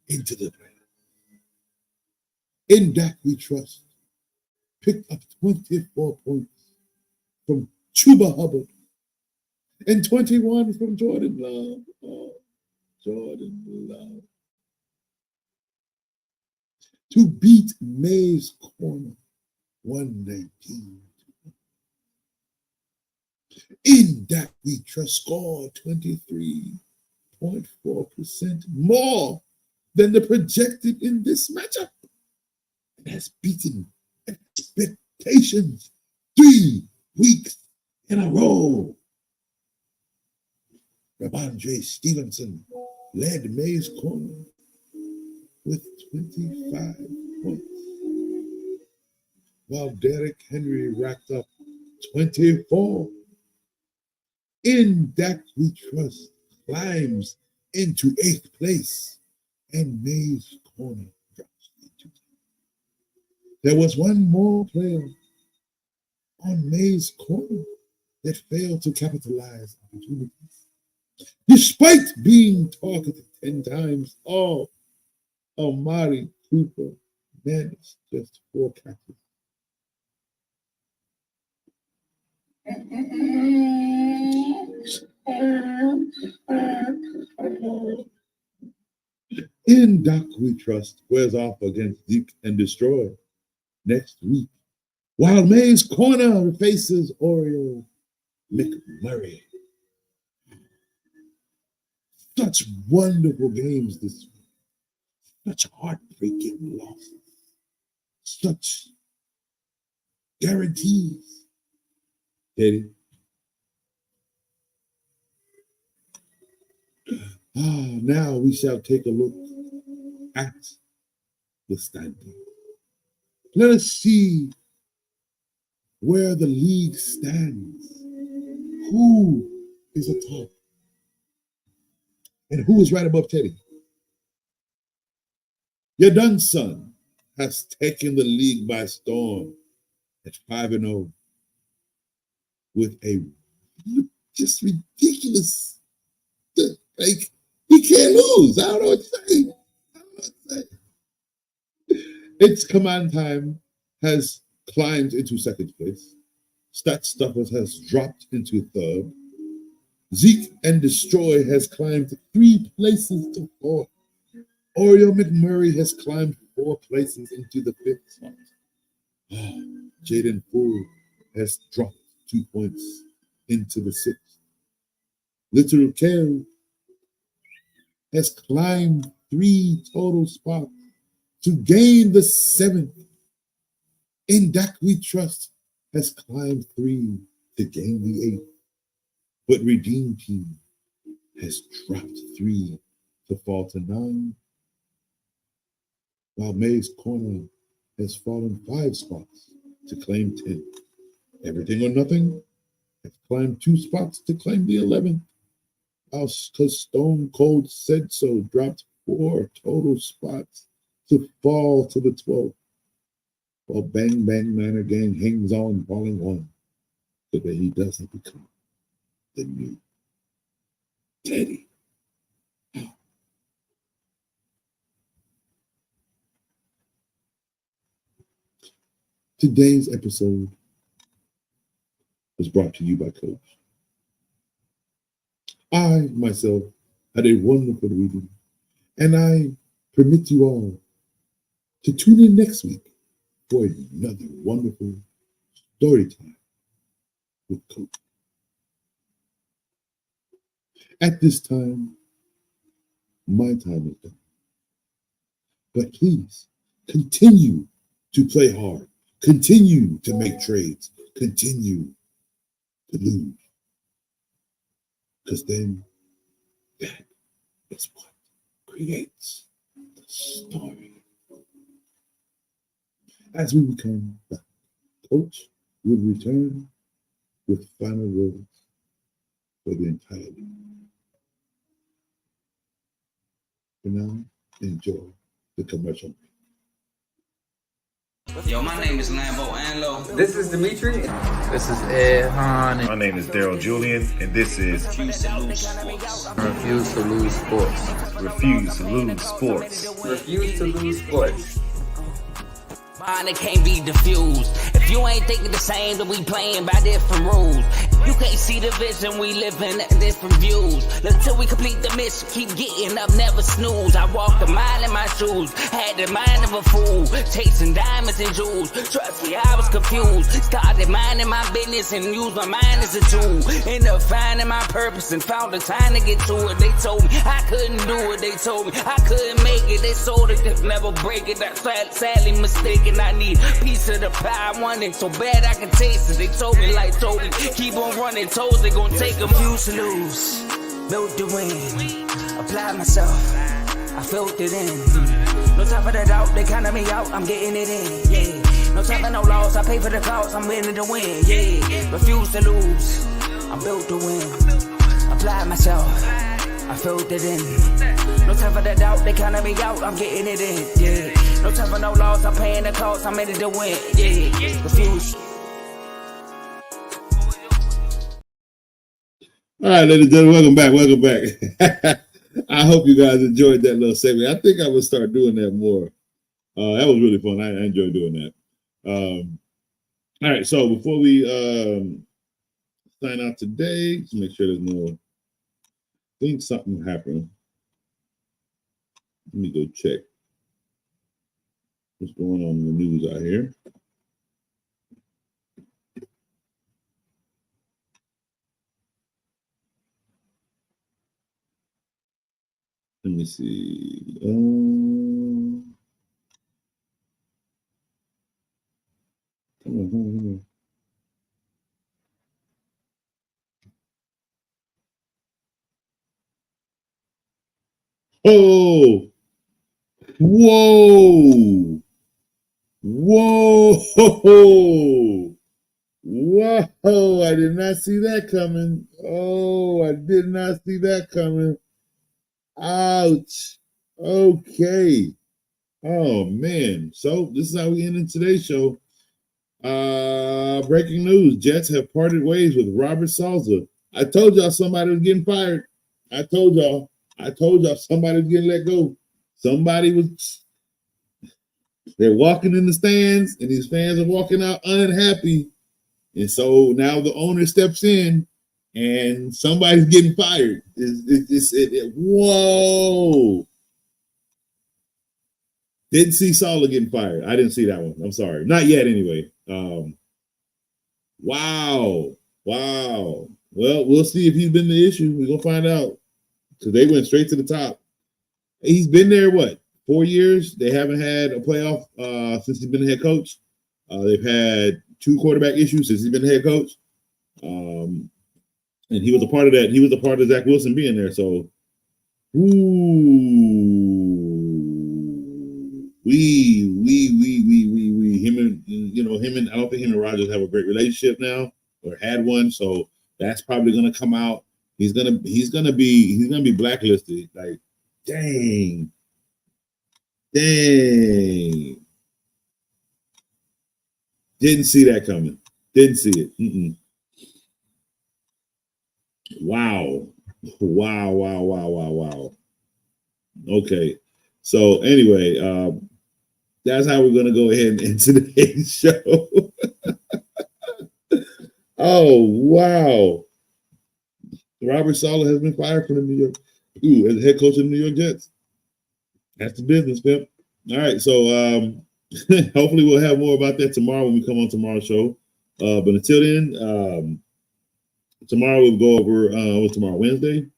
into the playoffs. In that we trust. Picked up 24 points from Chuba Hubbard and 21 from Jordan Love. Oh, Jordan Love. To beat Mays Corner 119. In that we trust scored 23.4% more than the projected in this matchup. It has beaten expectations 3 weeks in a row. Ramondre Stevenson led Mays Corner with 25 points, while Derrick Henry racked up 24. In that we trust climbs into 8th place, and Mays Corner drops into 10th. There was one more player on Mays Corner that failed to capitalize opportunities. Despite being targeted 10 times, Amari Cooper managed just 4 catches. In Doc We Trust squares off against Zeke and Destroy next week, while Mays Corner faces Oriole McMurray. Such wonderful games this week. Such heartbreaking losses. Such guarantees. Eddie. Now we shall take a look at the standing. Let us see where the league stands. Who is atop? And who is right above Teddy? Your done son has taken the league by storm at 5-0 with a just ridiculous, like, he can't lose. I don't know what to say. Its command time has climbs into second place. Stat Stuffers has dropped into third. Zeke and Destroy has climbed 3 places to 4th. Oreo McMurray has climbed 4 places into the 5th spot. Jaden Fool has dropped 2 points into the 6th. Little Kale has climbed 3 total spots to gain the 7th. In Dak We Trust has climbed 3 to gain the 8th. But Redeem Team has dropped 3 to fall to 9. While May's Corner has fallen 5 spots to claim 10. Everything or Nothing has climbed 2 spots to claim the 11th. Because Stone Cold Said So dropped 4 total spots to fall to the 12th. While Bang Bang Manor Gang hangs on, falling 1, so that he doesn't become the new Teddy. Today's episode was brought to you by Coach. I, myself, had a wonderful reading, and I permit you all to tune in next week for another wonderful story time with Coach. At this time, my time is done. But please continue to play hard. Continue to make trades. Continue to lose. Because then that is what creates the story. As we become back, Coach will return with final words for the entire league. For now, enjoy the commercial. Yo, my name is Lambo Anlo. This is Dimitri. This is Ed Hahn. My name is Daryl Julian, and this is Refuse to lose sports. Refuse to lose sports. Refuse to Lose Sports. Refuse to lose sports. Mine, it can't be diffused. If you ain't thinking the same, then we playing by different rules. You can't see the vision, we living at different views. Until we complete the mission, keep getting up, never snooze. I walked a mile in my shoes, had the mind of a fool, chasing diamonds and jewels. Trust me, I was confused. Started minding my business and used my mind as a tool. Ended up finding my purpose and found the time to get to it. They told me I couldn't do it. They told me I couldn't make it. They sold it, just never break it. That's sadly mistaken. I need a piece of the pie. I want it so bad I can taste it. They told me like told me, keep on running toes, they gon' take them. Refuse to lose, built to win, apply myself, I felt it in. No time for the doubt, they counted me out, I'm getting it in, yeah. No time for no loss, I pay for the cost, I'm winning to win, yeah. Refuse to lose, I'm built to win, apply myself, I felt it in. No time for the doubt, they counted me out, I'm getting it in, yeah. No time for no loss, I'm paying the cost, I'm in it to win, yeah. Refuse. All right, ladies and gentlemen, welcome back. I hope you guys enjoyed that little segment. I think I will start doing that more. That was really fun. I enjoyed doing that. All right, so before we sign out today, just make sure there's no, I think something happened. Let me go check what's going on in the news out here. Let me see. Come on. Oh! Whoa! Whoa! I did not see that coming. Oh, I did not see that coming. Ouch. Okay. Oh man. So this is how we ended today's show. Breaking news. Jets have parted ways with Robert Salza. I told y'all somebody was getting fired. I told y'all somebody was getting let go. Somebody was They're walking in the stands, and these fans are walking out unhappy. And so now the owner steps in, and somebody's getting fired. Whoa. Didn't see Saleh getting fired. I didn't see that one. I'm sorry. Not yet, anyway. Wow. Well, we'll see if he's been the issue. We're going to find out. Because they went straight to the top. He's been there, 4 years? They haven't had a playoff since he's been the head coach. They've had 2 quarterback issues since he's been the head coach. And he was a part of that. He was a part of Zach Wilson being there. So, him and I don't think him and Rodgers have a great relationship now or had one. So that's probably going to come out. He's gonna be blacklisted. Like, dang. Didn't see that coming. Didn't see it. Wow. Okay. So anyway, that's how we're gonna go ahead and end today's show. Oh wow. Robert Saleh has been fired from the New York as the head coach of the New York Jets. That's the business, pimp. All right, so hopefully we'll have more about that tomorrow when we come on tomorrow's show. But until then, tomorrow we'll go over what's tomorrow, Wednesday.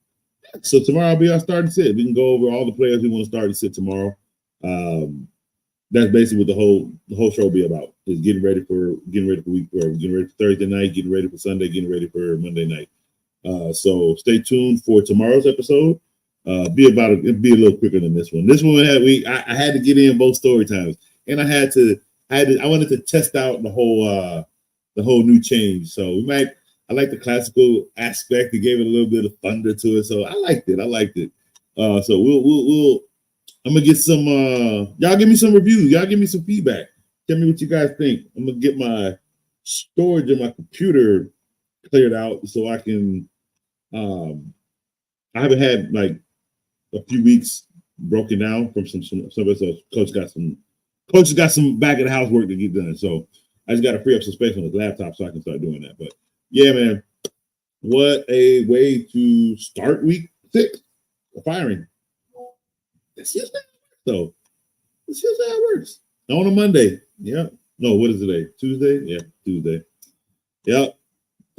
So tomorrow will be our starting sit. We can go over all the players we want to start and sit tomorrow. That's basically what the whole show will be about. Is getting ready for week, or getting ready for Thursday night, getting ready for Sunday, getting ready for Monday night. So stay tuned for tomorrow's episode. It'd be a little quicker than this one. This one I had to get in both story times, and I wanted to test out the whole new change. So I like the classical aspect. It gave it a little bit of thunder to it, so I liked it. So we'll I'm gonna get some. Y'all give me some reviews. Y'all give me some feedback. Tell me what you guys think. I'm gonna get my storage in my computer cleared out so I can. I haven't had like a few weeks broken down from some so coach got some back of the house work to get done. So I just got to free up some space on his laptop so I can start doing that. But yeah, man, what a way to start week 6, firing. That's just how it works. On a Monday. Yeah. No, what is today? Tuesday? Yeah, Tuesday. Yep.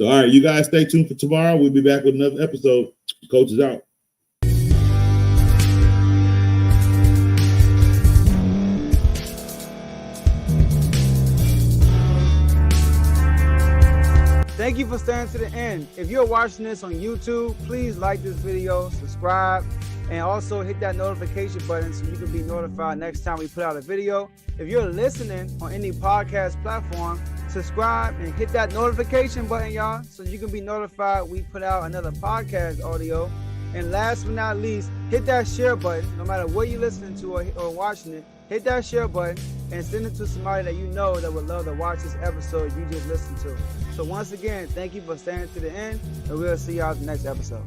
So, all right, you guys stay tuned for tomorrow. We'll be back with another episode. Coach is out. Thank you for staying to the end. If you're watching this on YouTube, please like this video, subscribe, and also hit that notification button so you can be notified next time we put out a video. If you're listening on any podcast platform, subscribe and hit that notification button, y'all, so you can be notified we put out another podcast audio. And last but not least, hit that share button. No matter what you're listening to or watching it, hit that share button and send it to somebody that you know that would love to watch this episode you just listened to. So once again, thank you for staying to the end, and we'll see y'all in the next episode.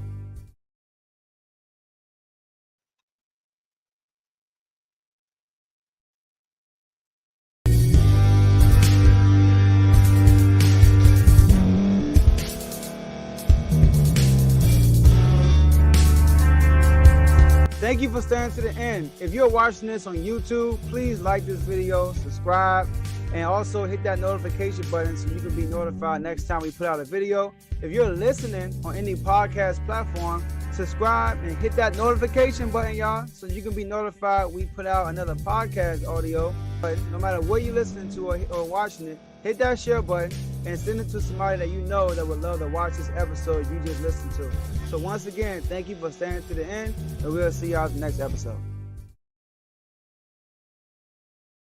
Thank you for staying to the end. If you're watching this on YouTube, please like this video, subscribe, and also hit that notification button so you can be notified next time we put out a video. If you're listening on any podcast platform, subscribe and hit that notification button, y'all, so you can be notified we put out another podcast audio. But no matter what you're listening to or watching it, hit that share button and send it to somebody that you know that would love to watch this episode you just listened to. So once again, thank you for staying to the end, and we'll see y'all in the next episode.